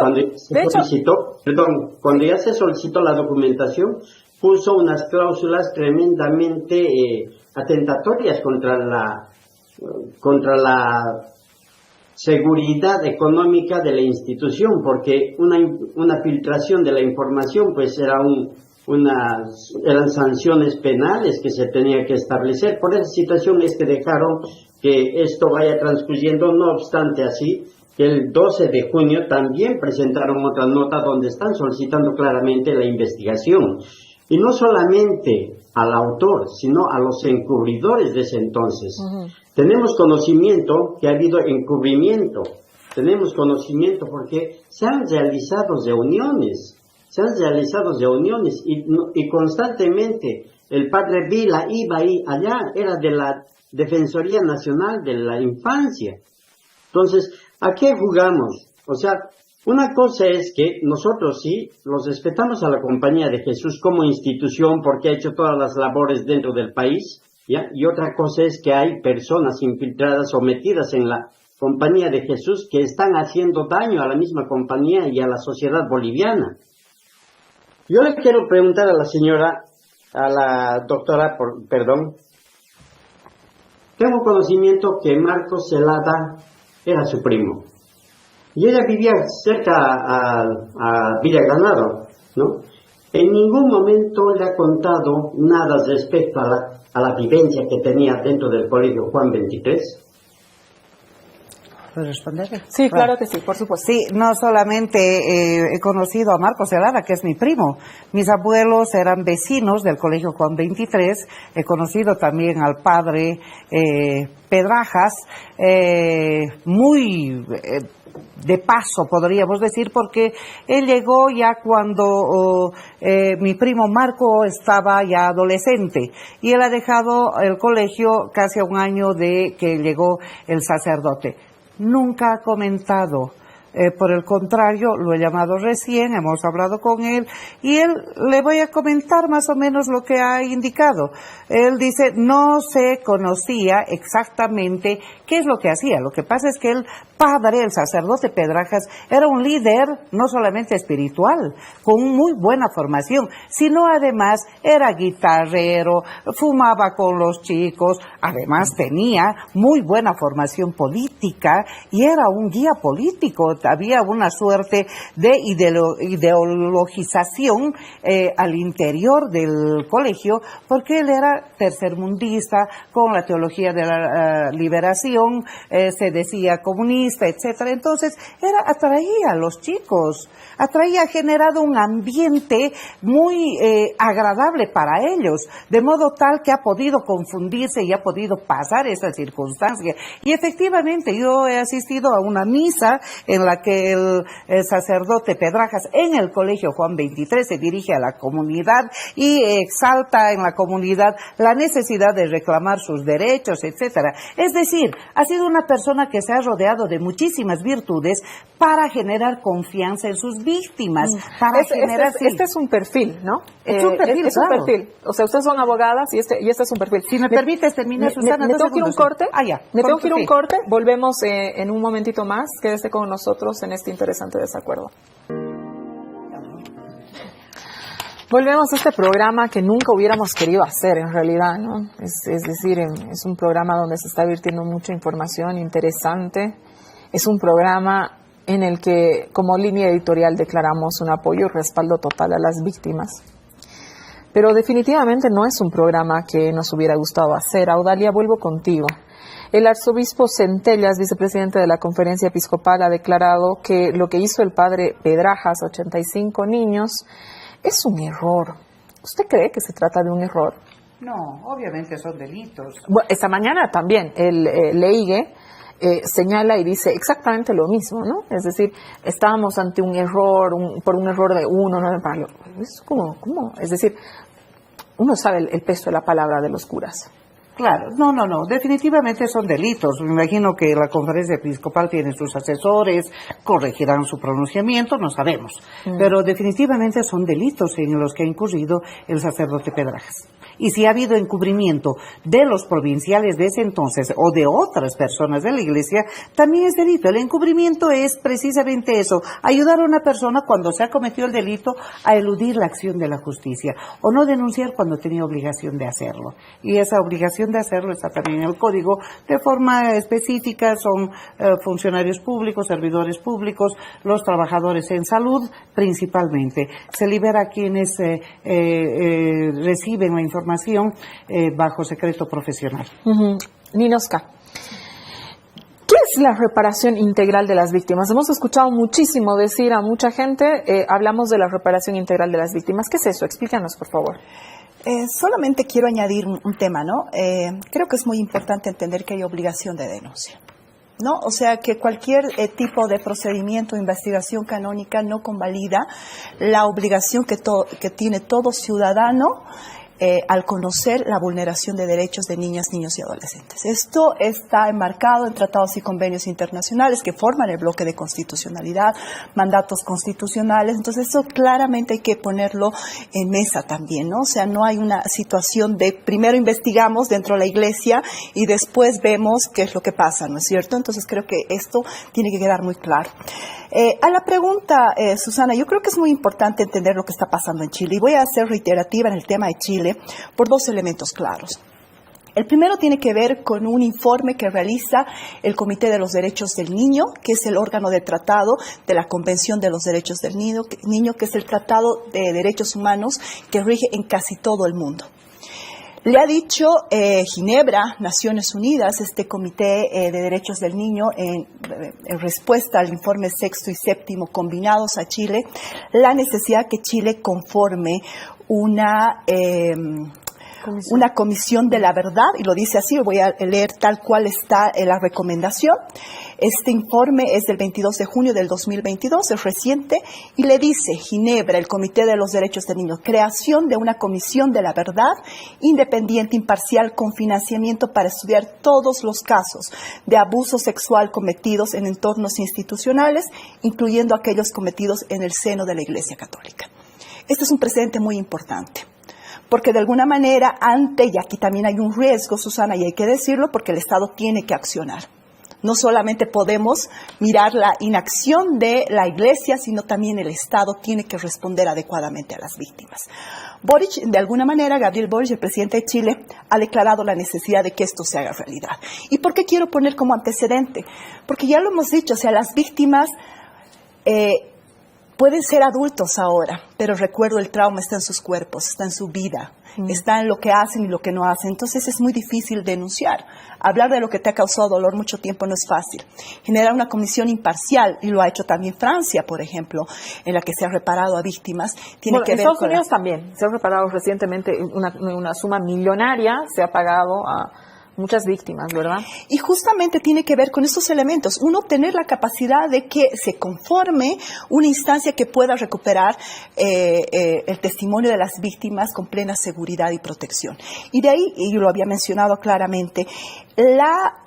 cuando ya se solicitó la documentación, puso unas cláusulas tremendamente atentatorias contra la seguridad económica de la institución, porque una filtración de la información pues eran sanciones penales que se tenía que establecer. Por esa situación es que dejaron que esto vaya transcurriendo. No obstante así, el 12 de junio también presentaron otra nota donde están solicitando claramente la investigación. Y no solamente al autor, sino a los encubridores de ese entonces. Tenemos conocimiento que ha habido encubrimiento. Tenemos conocimiento porque se han realizado reuniones y constantemente el padre Vila iba ahí, allá, era de la Defensoría Nacional de la Infancia. Entonces, ¿a qué jugamos? O sea, una cosa es que nosotros sí los respetamos a la Compañía de Jesús como institución porque ha hecho todas las labores dentro del país, ¿ya? Y otra cosa es que hay personas infiltradas o metidas en la Compañía de Jesús que están haciendo daño a la misma compañía y a la sociedad boliviana. Yo le quiero preguntar a la doctora, tengo conocimiento que Marcos Zelada era su primo. Y ella vivía cerca a Villa Granado, ¿no? En ningún momento le ha contado nada respecto a la vivencia que tenía dentro del Colegio Juan 23. ¿Puedo responderle? Sí, claro que sí, por supuesto. Sí, no solamente he conocido a Marcos Zelada, que es mi primo. Mis abuelos eran vecinos del Colegio Juan 23. He conocido también al padre Pedrajas, muy de paso, podríamos decir, porque él llegó ya cuando mi primo Marco estaba ya adolescente y él ha dejado el colegio casi a un año de que llegó el sacerdote. Nunca ha comentado, por el contrario, lo he llamado recién, hemos hablado con él y él le voy a comentar más o menos lo que ha indicado. Él dice, no se conocía exactamente qué es lo que hacía. Lo que pasa es que el padre, el sacerdote Pedrajas, era un líder no solamente espiritual, con muy buena formación, sino además era guitarrero, fumaba con los chicos, además tenía muy buena formación política y era un guía político. Había una suerte de ideologización al interior del colegio, porque él era tercermundista, con la teología de la liberación, se decía comunista, etcétera. Entonces, atraía a los chicos, ha generado un ambiente muy agradable para ellos, de modo tal que ha podido confundirse y ha podido pasar esa circunstancia. Y efectivamente, yo he asistido a una misa en la que el sacerdote Pedrajas en el colegio Juan 23 se dirige a la comunidad y exalta en la comunidad la necesidad de reclamar sus derechos, etcétera. Es decir, ha sido una persona que se ha rodeado de muchísimas virtudes para generar confianza en sus víctimas. Para generar, este es un perfil, ¿no? Es un perfil, es un perfil. O sea, ustedes son abogadas y este es un perfil. Si me permites terminar, Susana. Me tengo que ir a un corte. Ya. Me tengo que ir a un corte. Volvemos en un momentito más. Quédese con nosotros en este interesante desacuerdo. Volvemos a este programa que nunca hubiéramos querido hacer en realidad, ¿no? Es decir, es un programa donde se está virtiendo mucha información interesante. Es un programa en el que, como línea editorial, declaramos un apoyo y respaldo total a las víctimas. Pero definitivamente no es un programa que nos hubiera gustado hacer. Audalia, vuelvo contigo. El arzobispo Centellas, vicepresidente de la Conferencia Episcopal, ha declarado que lo que hizo el padre Pedrajas, 85 niños, es un error. ¿Usted cree que se trata de un error? No, obviamente son delitos. Bueno, esta mañana también el Leige señala y dice exactamente lo mismo, ¿no? Es decir, estábamos ante un error, por un error de uno, ¿no? Es como, es decir, uno sabe el peso de la palabra de los curas. Claro, no, definitivamente son delitos. Me imagino que la Conferencia Episcopal tiene sus asesores, corregirán su pronunciamiento, no sabemos. Pero definitivamente son delitos en los que ha incurrido el sacerdote Pedrajas. Y si ha habido encubrimiento de los provinciales de ese entonces o de otras personas de la Iglesia, también es delito. El encubrimiento es precisamente eso, ayudar a una persona cuando se ha cometido el delito a eludir la acción de la justicia o no denunciar cuando tenía obligación de hacerlo. Y esa obligación de hacerlo está también en el código de forma específica, son funcionarios públicos, servidores públicos, los trabajadores en salud principalmente. Se libera a quienes reciben la información bajo secreto profesional. Ninoska, ¿qué es la reparación integral de las víctimas? Hemos escuchado muchísimo decir a mucha gente, hablamos de la reparación integral de las víctimas. ¿Qué es eso? Explícanos, por favor. Solamente quiero añadir un tema, ¿no? Creo que es muy importante entender que hay obligación de denuncia, ¿no? O sea, que cualquier tipo de procedimiento o investigación canónica no convalida la obligación que tiene todo ciudadano al conocer la vulneración de derechos de niñas, niños y adolescentes. Esto está enmarcado en tratados y convenios internacionales que forman el bloque de constitucionalidad, mandatos constitucionales. Entonces, eso claramente hay que ponerlo en mesa también, ¿no? O sea, no hay una situación de primero investigamos dentro de la Iglesia y después vemos qué es lo que pasa, ¿no es cierto? Entonces, creo que esto tiene que quedar muy claro. A la pregunta, Susana, yo creo que es muy importante entender lo que está pasando en Chile y voy a ser reiterativa en el tema de Chile por dos elementos claros. El primero tiene que ver con un informe que realiza el Comité de los Derechos del Niño, que es el órgano de tratado de la Convención de los Derechos del Niño, que es el tratado de derechos humanos que rige en casi todo el mundo. Le ha dicho Ginebra, Naciones Unidas, este Comité de Derechos del Niño, en respuesta al informe sexto y séptimo combinados a Chile, la necesidad que Chile conforme una comisión de la verdad, y lo dice así, voy a leer tal cual está la recomendación. Este informe es del 22 de junio del 2022, es reciente, y le dice Ginebra, el Comité de los Derechos del Niño, creación de una comisión de la verdad, independiente, imparcial, con financiamiento para estudiar todos los casos de abuso sexual cometidos en entornos institucionales, incluyendo aquellos cometidos en el seno de la Iglesia Católica. Este es un precedente muy importante. Porque de alguna manera, y aquí también hay un riesgo, Susana, y hay que decirlo, porque el Estado tiene que accionar. No solamente podemos mirar la inacción de la Iglesia, sino también el Estado tiene que responder adecuadamente a las víctimas. Boric, de alguna manera, Gabriel Boric, el presidente de Chile, ha declarado la necesidad de que esto se haga realidad. ¿Y por qué quiero poner como antecedente? Porque ya lo hemos dicho, o sea, las víctimas pueden ser adultos ahora, pero recuerdo el trauma está en sus cuerpos, está en su vida, está en lo que hacen y lo que no hacen. Entonces es muy difícil denunciar. Hablar de lo que te ha causado dolor mucho tiempo no es fácil. Generar una comisión imparcial, y lo ha hecho también Francia, por ejemplo, en la que se ha reparado a víctimas, tiene que ver Estados con Unidos también se ha reparado recientemente una suma millonaria, se ha pagado muchas víctimas, ¿verdad? Y justamente tiene que ver con estos elementos. Uno, obtener la capacidad de que se conforme una instancia que pueda recuperar el testimonio de las víctimas con plena seguridad y protección. Y de ahí, y yo lo había mencionado claramente, la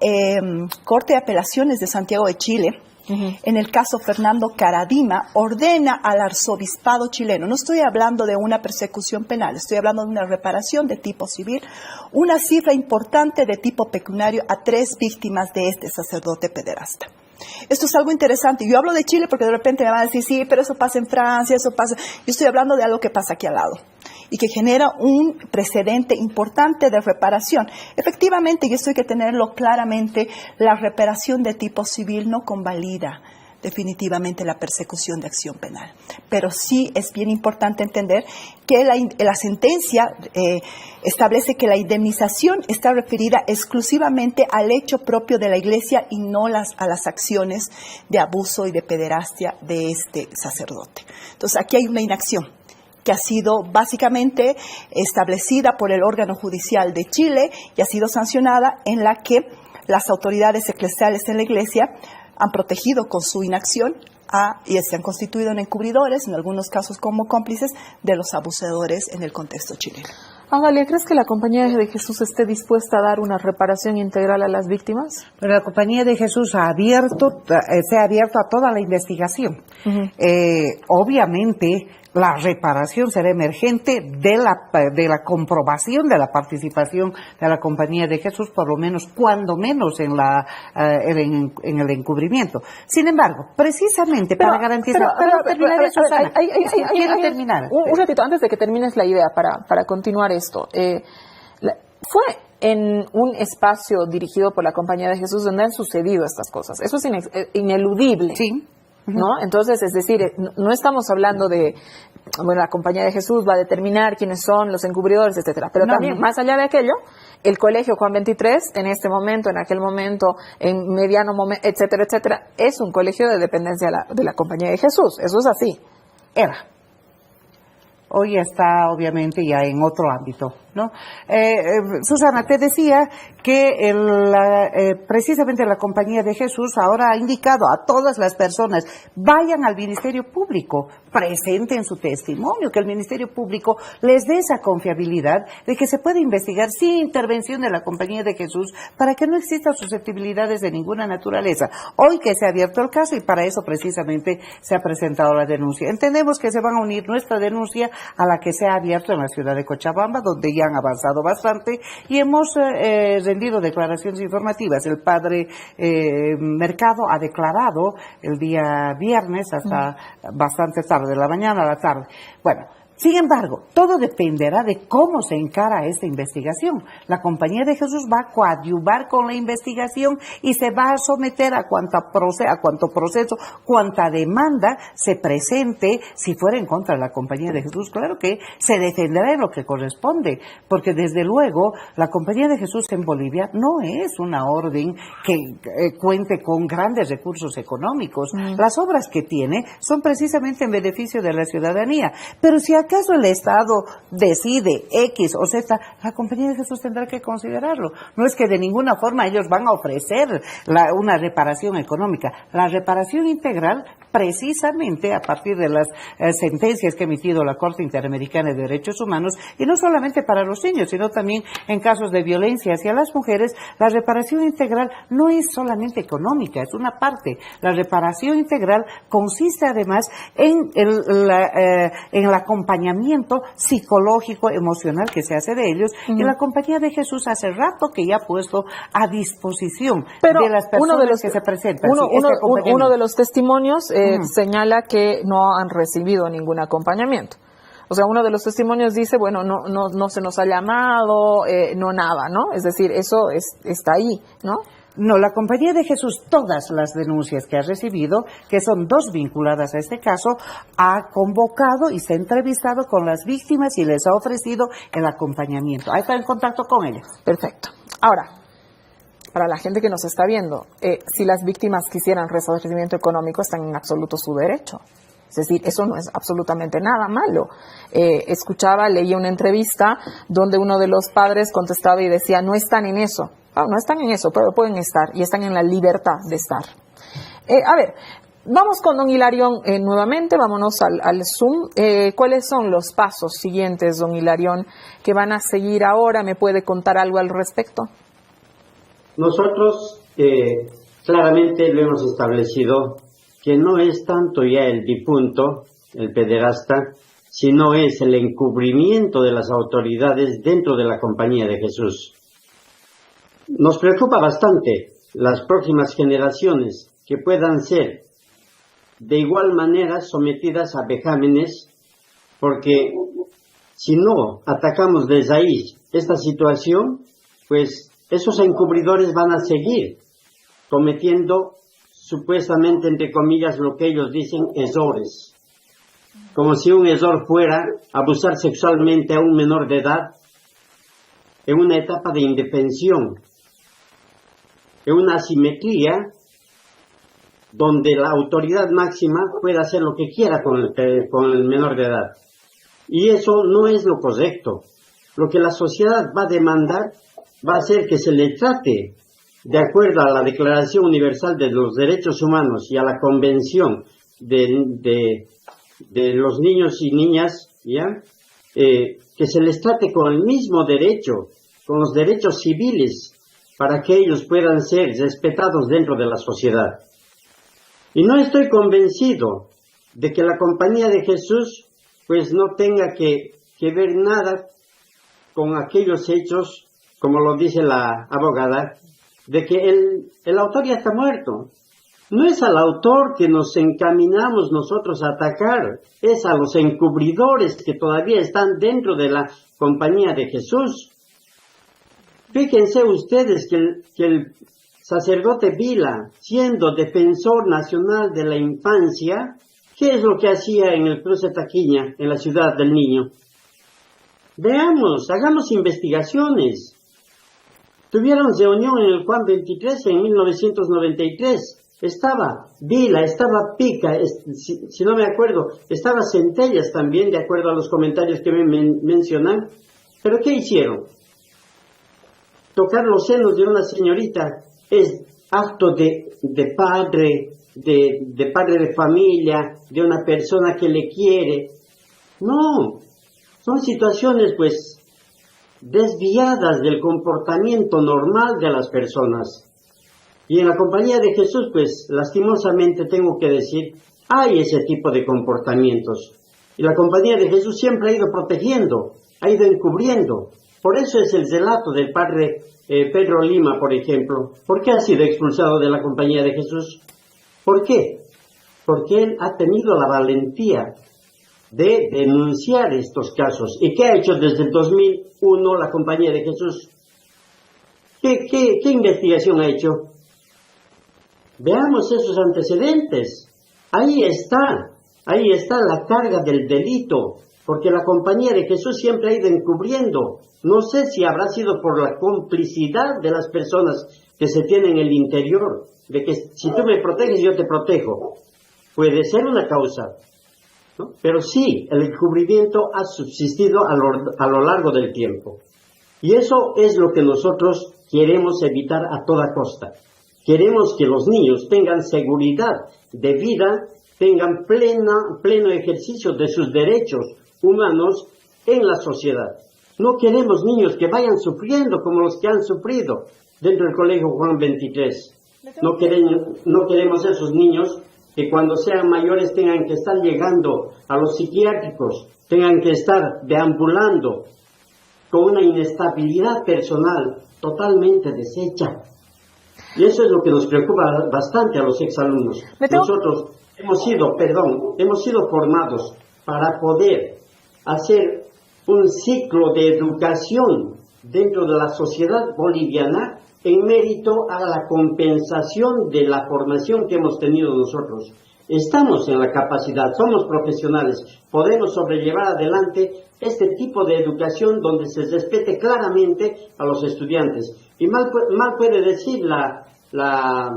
Corte de Apelaciones de Santiago de Chile, en el caso Fernando Caradima, ordena al arzobispado chileno, no estoy hablando de una persecución penal, estoy hablando de una reparación de tipo civil, una cifra importante de tipo pecuniario a 3 víctimas de este sacerdote pederasta. Esto es algo interesante. Yo hablo de Chile porque de repente me van a decir, sí, pero eso pasa en Francia, eso pasa. Yo estoy hablando de algo que pasa aquí al lado y que genera un precedente importante de reparación. Efectivamente, y esto hay que tenerlo claramente, la reparación de tipo civil no convalida definitivamente la persecución de acción penal. Pero sí es bien importante entender que la sentencia establece que la indemnización está referida exclusivamente al hecho propio de la Iglesia y no a las acciones de abuso y de pederastia de este sacerdote. Entonces aquí hay una inacción que ha sido básicamente establecida por el órgano judicial de Chile y ha sido sancionada, en la que las autoridades eclesiales en la Iglesia han protegido con su inacción y se han constituido en encubridores, en algunos casos como cómplices, de los abusadores en el contexto chileno. Ángela, ¿crees que la Compañía de Jesús esté dispuesta a dar una reparación integral a las víctimas? Pero la Compañía de Jesús se ha abierto a toda la investigación. Obviamente, la reparación será emergente de la comprobación de la participación de la Compañía de Jesús, por lo menos, cuando menos en el encubrimiento. Sin embargo, precisamente para garantizar... Quiero terminar. Un ratito, antes de que termines la idea, para continuar esto. Fue en un espacio dirigido por la Compañía de Jesús donde han sucedido estas cosas. Eso es ineludible. Sí. ¿No? Entonces, es decir, no estamos hablando de, bueno, la Compañía de Jesús va a determinar quiénes son los encubridores, etcétera. Pero también, más allá de aquello, el Colegio Juan XXIII, en este momento, en aquel momento, en mediano momento, etcétera, etcétera, es un colegio de dependencia de la Compañía de Jesús. Eso es así. Era. Hoy está, obviamente, ya en otro ámbito, ¿no? Susana, te decía que precisamente la Compañía de Jesús ahora ha indicado a todas las personas, vayan al Ministerio Público, presenten su testimonio, que el Ministerio Público les dé esa confiabilidad de que se puede investigar sin intervención de la Compañía de Jesús para que no existan susceptibilidades de ninguna naturaleza. Hoy que se ha abierto el caso y para eso precisamente se ha presentado la denuncia. Entendemos que se van a unir nuestra denuncia a la que se ha abierto en la ciudad de Cochabamba, donde ya han avanzado bastante y hemos rendido declaraciones informativas. El padre Mercado ha declarado el día viernes hasta bastante tarde, de la mañana a la tarde. Bueno, sin embargo, todo dependerá de cómo se encara esta investigación. La Compañía de Jesús va a coadyuvar con la investigación y se va a someter a cuanto proceso, cuanta demanda se presente si fuera en contra de la Compañía de Jesús. Claro que se defenderá en lo que corresponde, porque desde luego la Compañía de Jesús en Bolivia no es una orden que cuente con grandes recursos económicos. Las obras que tiene son precisamente en beneficio de la ciudadanía. Pero si acaso el Estado decide X o Z, la Compañía de Jesús tendrá que considerarlo. No es que de ninguna forma ellos van a ofrecer una reparación económica. La reparación integral, precisamente a partir de las sentencias que ha emitido la Corte Interamericana de Derechos Humanos, y no solamente para los niños, sino también en casos de violencia hacia las mujeres, la reparación integral no es solamente económica, es una parte. La reparación integral consiste además en el acompañamiento psicológico, emocional que se hace de ellos, y la Compañía de Jesús hace rato que ya ha puesto a disposición de las personas que se presentan. Uno de los testimonios señala que no han recibido ningún acompañamiento. O sea, uno de los testimonios dice, bueno, no se nos ha llamado, no nada, ¿no? Es decir, eso está ahí, ¿no? No, la Compañía de Jesús, todas las denuncias que ha recibido, que son 2 vinculadas a este caso, ha convocado y se ha entrevistado con las víctimas y les ha ofrecido el acompañamiento. Ha estado en contacto con ellas. Perfecto. Ahora, para la gente que nos está viendo, si las víctimas quisieran resarcimiento económico, están en absoluto su derecho. Es decir, eso no es absolutamente nada malo. Leía una entrevista donde uno de los padres contestaba y decía, no están en eso. No están en eso, pero pueden estar y están en la libertad de estar. A ver, vamos con don Hilarión nuevamente, vámonos al Zoom. ¿Cuáles son los pasos siguientes, don Hilarión, que van a seguir ahora? ¿Me puede contar algo al respecto? Nosotros claramente lo hemos establecido que no es tanto ya el difunto, el pederasta, sino es el encubrimiento de las autoridades dentro de la Compañía de Jesús. Nos preocupa bastante las próximas generaciones que puedan ser de igual manera sometidas a vejámenes, porque si no atacamos desde ahí esta situación, pues esos encubridores van a seguir cometiendo supuestamente, entre comillas, lo que ellos dicen, errores. Como si un error fuera abusar sexualmente a un menor de edad en una etapa de indefensión, en una asimetría donde la autoridad máxima puede hacer lo que quiera con el menor de edad. Y eso no es lo correcto. Lo que la sociedad va a demandar va a ser que se le trate de acuerdo a la Declaración Universal de los Derechos Humanos y a la Convención de los niños y niñas, ¿ya? Que se les trate con el mismo derecho, con los derechos civiles, para que ellos puedan ser respetados dentro de la sociedad. Y no estoy convencido de que la Compañía de Jesús pues no tenga que ver nada con aquellos hechos, como lo dice la abogada, de que el autor ya está muerto. No es al autor que nos encaminamos nosotros a atacar, es a los encubridores que todavía están dentro de la Compañía de Jesús. Fíjense ustedes que el sacerdote Vila, siendo defensor nacional de la infancia, ¿qué es lo que hacía en el Cruce Taquiña, en la Ciudad del Niño? Veamos, hagamos investigaciones. Tuvieron reunión en el Juan 23 en 1993. Estaba Vila, estaba Pica, si no me acuerdo, estaba Centellas también, de acuerdo a los comentarios que me mencionan. ¿Pero qué hicieron? Tocar los senos de una señorita es acto de padre, de padre de familia, de una persona que le quiere. No, son situaciones pues desviadas del comportamiento normal de las personas. Y en la Compañía de Jesús, pues, lastimosamente tengo que decir, hay ese tipo de comportamientos. Y la Compañía de Jesús siempre ha ido protegiendo, ha ido encubriendo. Por eso es el relato del padre Pedro Lima, por ejemplo. ¿Por qué ha sido expulsado de la Compañía de Jesús? ¿Por qué? Porque él ha tenido la valentía de denunciar estos casos. ¿Y qué ha hecho desde el 2001 la Compañía de Jesús? ¿Qué investigación ha hecho? Veamos esos antecedentes. Ahí está la carga del delito, porque la Compañía de Jesús siempre ha ido encubriendo. No sé si habrá sido por la complicidad de las personas que se tienen en el interior, de que si tú me proteges, yo te protejo. Puede ser una causa, ¿no? Pero sí, el encubrimiento ha subsistido a lo largo del tiempo. Y eso es lo que nosotros queremos evitar a toda costa. Queremos que los niños tengan seguridad de vida, tengan pleno ejercicio de sus derechos humanos en la sociedad. No queremos niños que vayan sufriendo como los que han sufrido dentro del Colegio Juan 23. No queremos esos niños que cuando sean mayores tengan que estar llegando a los psiquiátricos, tengan que estar deambulando con una inestabilidad personal totalmente deshecha. Y eso es lo que nos preocupa bastante a los exalumnos. Nosotros hemos sido formados para poder hacer un ciclo de educación dentro de la sociedad boliviana en mérito a la compensación de la formación que hemos tenido nosotros. Estamos en la capacidad, somos profesionales, podemos sobrellevar adelante este tipo de educación donde se respete claramente a los estudiantes. Y mal puede decir la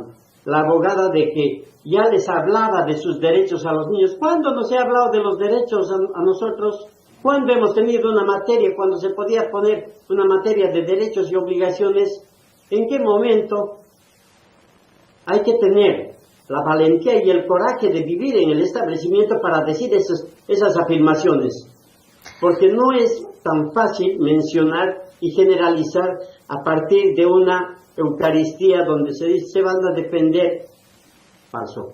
abogada de que ya les hablaba de sus derechos a los niños. ¿Cuándo nos ha hablado de los derechos a nosotros? ¿Cuándo hemos tenido una materia, cuando se podía poner una materia de derechos y obligaciones ¿En qué momento hay que tener la valentía y el coraje de vivir en el establecimiento para decir esas afirmaciones? Porque no es tan fácil mencionar y generalizar a partir de una Eucaristía donde se dice se van a defender. Falso.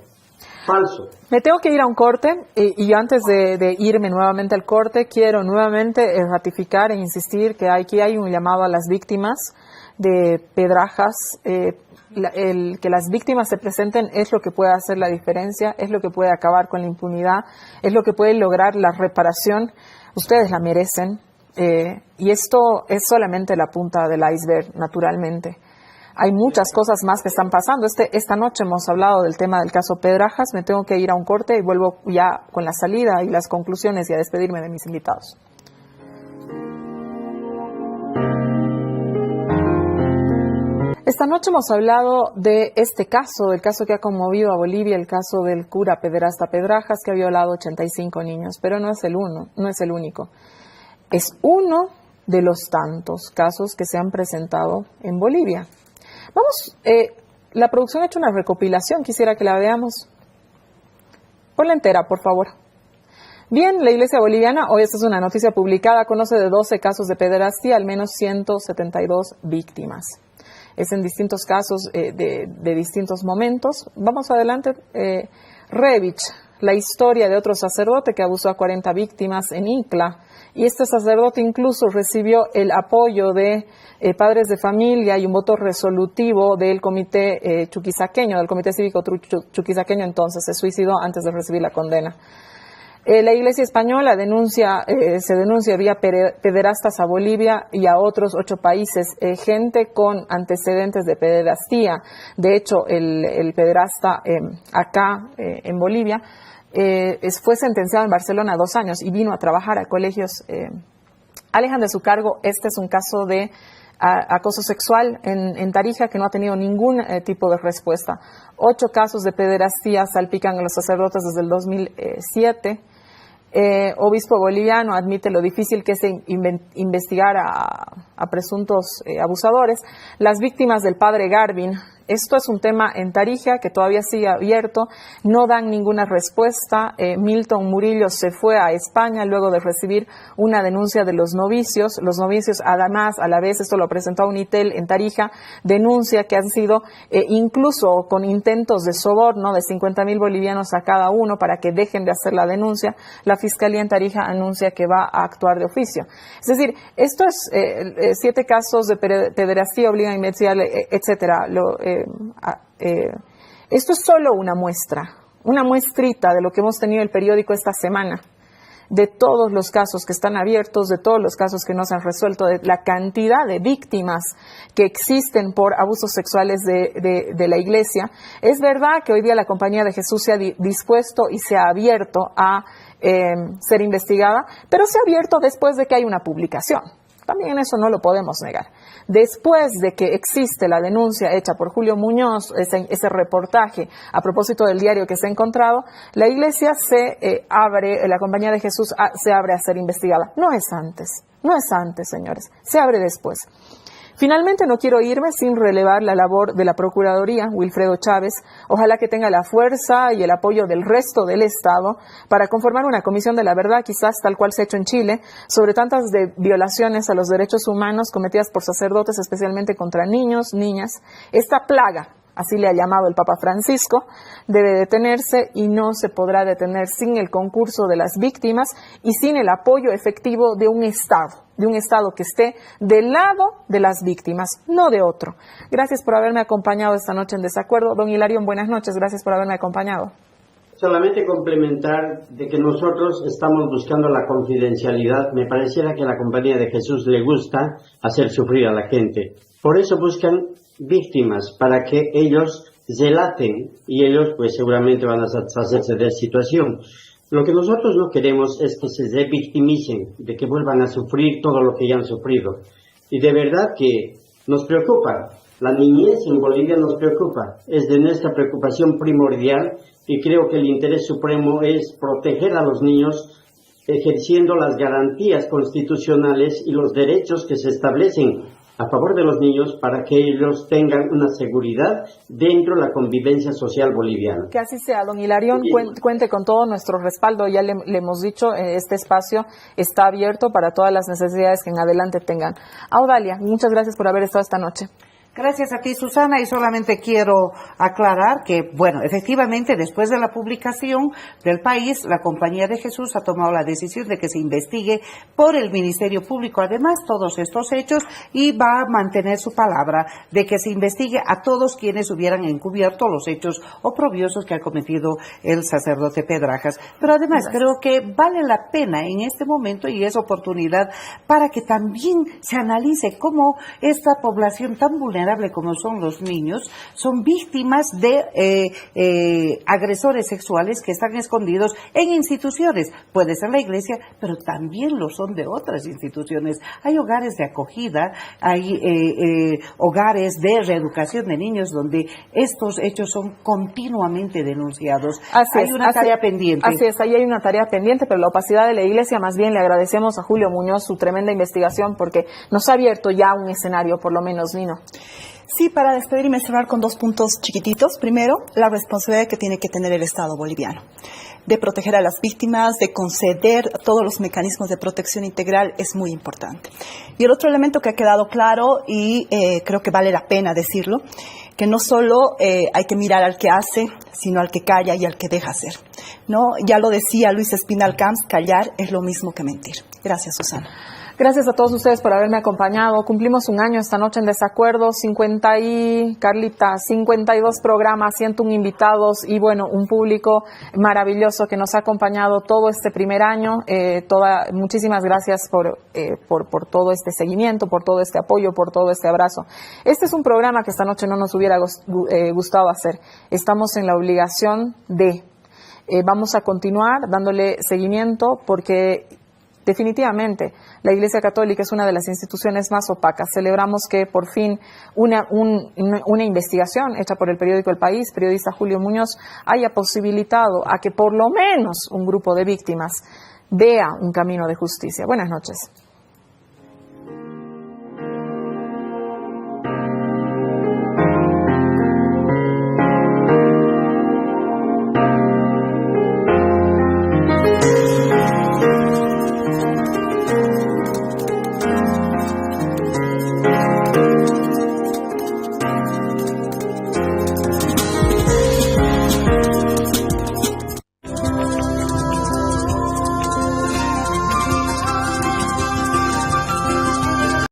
Me tengo que ir a un corte y antes de irme nuevamente al corte, quiero nuevamente ratificar e insistir que aquí hay un llamado a las víctimas de Pedrajas. Que las víctimas se presenten es lo que puede hacer la diferencia, es lo que puede acabar con la impunidad, es lo que puede lograr la reparación. Ustedes la merecen y esto es solamente la punta del iceberg, naturalmente. Hay muchas cosas más que están pasando. Esta noche hemos hablado del tema del caso Pedrajas. Me tengo que ir a un corte y vuelvo ya con la salida y las conclusiones y a despedirme de mis invitados. Esta noche hemos hablado de este caso, el caso que ha conmovido a Bolivia, el caso del cura pederasta Pedrajas que ha violado 85 niños, pero no es el único. Es uno de los tantos casos que se han presentado en Bolivia. Vamos, la producción ha hecho una recopilación, quisiera que la veamos. Ponla entera, por favor. Bien, la Iglesia Boliviana, hoy esta es una noticia publicada, conoce de 12 casos de pederastía, al menos 172 víctimas. Es en distintos casos de distintos momentos. Vamos adelante. Revich, la historia de otro sacerdote que abusó a 40 víctimas en Icla. Y este sacerdote incluso recibió el apoyo de padres de familia y un voto resolutivo del comité chuquisaqueño, del comité cívico chuquisaqueño, entonces se suicidó antes de recibir la condena. La Iglesia española se denuncia vía pederastas a Bolivia y a otros 8 países, gente con antecedentes de pederastía. De hecho, el pederasta acá en Bolivia fue sentenciado en Barcelona a 2 años y vino a trabajar a colegios. Alejan de su cargo. Este es un caso de acoso sexual en Tarija que no ha tenido ningún tipo de respuesta. 8 casos de pederastía salpican a los sacerdotes desde el 2007. Obispo boliviano admite lo difícil que es investigar a presuntos abusadores. Las víctimas del padre Garvin. Esto es un tema en Tarija que todavía sigue abierto, no dan ninguna respuesta. Milton Murillo se fue a España luego de recibir una denuncia de los novicios. Los novicios, además, a la vez, esto lo presentó a Unitel en Tarija, denuncia que han sido incluso con intentos de soborno de 50.000 bolivianos a cada uno para que dejen de hacer la denuncia. La Fiscalía en Tarija anuncia que va a actuar de oficio. Es decir, esto es 7 casos de pederastía, obligan a investigar, etcétera. Esto es solo una muestrita de lo que hemos tenido en el periódico esta semana, de todos los casos que están abiertos, de todos los casos que no se han resuelto, de la cantidad de víctimas que existen por abusos sexuales de la Iglesia. Es verdad que hoy día la Compañía de Jesús se ha dispuesto y se ha abierto a ser investigada, pero se ha abierto después de que hay una publicación. También eso no lo podemos negar. Después de que existe la denuncia hecha por Julio Muñoz, ese reportaje a propósito del diario que se ha encontrado, la Iglesia la Compañía de Jesús se abre a ser investigada. No es antes, señores, se abre después. Finalmente, no quiero irme sin relevar la labor de la Procuraduría, Wilfredo Chávez. Ojalá que tenga la fuerza y el apoyo del resto del Estado para conformar una comisión de la verdad, quizás tal cual se ha hecho en Chile, sobre tantas violaciones a los derechos humanos cometidas por sacerdotes, especialmente contra niños, niñas. Esta plaga, así le ha llamado el Papa Francisco, debe detenerse y no se podrá detener sin el concurso de las víctimas y sin el apoyo efectivo de un Estado que esté del lado de las víctimas, no de otro. Gracias por haberme acompañado esta noche en Desacuerdo. Don Hilarión, buenas noches, gracias por haberme acompañado. Solamente complementar de que nosotros estamos buscando la confidencialidad. Me pareciera que a la Compañía de Jesús le gusta hacer sufrir a la gente. Por eso buscan víctimas, para que ellos relaten y ellos pues seguramente van a satisfacerse de la situación. Lo que nosotros no queremos es que se revictimicen, de que vuelvan a sufrir todo lo que ya han sufrido. Y de verdad que nos preocupa. La niñez en Bolivia nos preocupa. Es de nuestra preocupación primordial y creo que el interés supremo es proteger a los niños ejerciendo las garantías constitucionales y los derechos que se establecen a favor de los niños para que ellos tengan una seguridad dentro de la convivencia social boliviana. Que así sea, don Hilarión, cuente con todo nuestro respaldo. Ya le hemos dicho, este espacio está abierto para todas las necesidades que en adelante tengan. Audalia, muchas gracias por haber estado esta noche. Gracias a ti, Susana, y solamente quiero aclarar que, bueno, efectivamente, después de la publicación del País, la Compañía de Jesús ha tomado la decisión de que se investigue por el Ministerio Público, además, todos estos hechos, y va a mantener su palabra de que se investigue a todos quienes hubieran encubierto los hechos oprobiosos que ha cometido el sacerdote Pedrajas. Pero además, creo que vale la pena en este momento, y es oportunidad para que también se analice cómo esta población tan vulnerable como son los niños, son víctimas de agresores sexuales que están escondidos en instituciones. Puede ser la iglesia, pero también lo son de otras instituciones. Hay hogares de acogida, hay hogares de reeducación de niños donde estos hechos son continuamente denunciados. Hay una tarea pendiente. Así es, ahí hay una tarea pendiente, pero la opacidad de la iglesia, más bien le agradecemos a Julio Muñoz su tremenda investigación porque nos ha abierto ya un escenario, por lo menos, Nino. Sí, para despedirme y cerrar con 2 puntos chiquititos. Primero, la responsabilidad que tiene que tener el Estado boliviano de proteger a las víctimas, de conceder todos los mecanismos de protección integral es muy importante. Y el otro elemento que ha quedado claro y creo que vale la pena decirlo, que no solo hay que mirar al que hace, sino al que calla y al que deja hacer, ¿no? Ya lo decía Luis Espinal Camps, callar es lo mismo que mentir. Gracias, Susana. Gracias a todos ustedes por haberme acompañado. Cumplimos un año esta noche en Desacuerdo, 52 programas, 101 invitados y bueno, un público maravilloso que nos ha acompañado todo este primer año. Muchísimas gracias por todo este seguimiento, por todo este apoyo, por todo este abrazo. Este es un programa que esta noche no nos hubiera gustado hacer. Estamos en la obligación de, vamos a continuar dándole seguimiento porque definitivamente, la Iglesia Católica es una de las instituciones más opacas. Celebramos que por fin una investigación hecha por el periódico El País, periodista Julio Muñoz, haya posibilitado a que por lo menos un grupo de víctimas vea un camino de justicia. Buenas noches.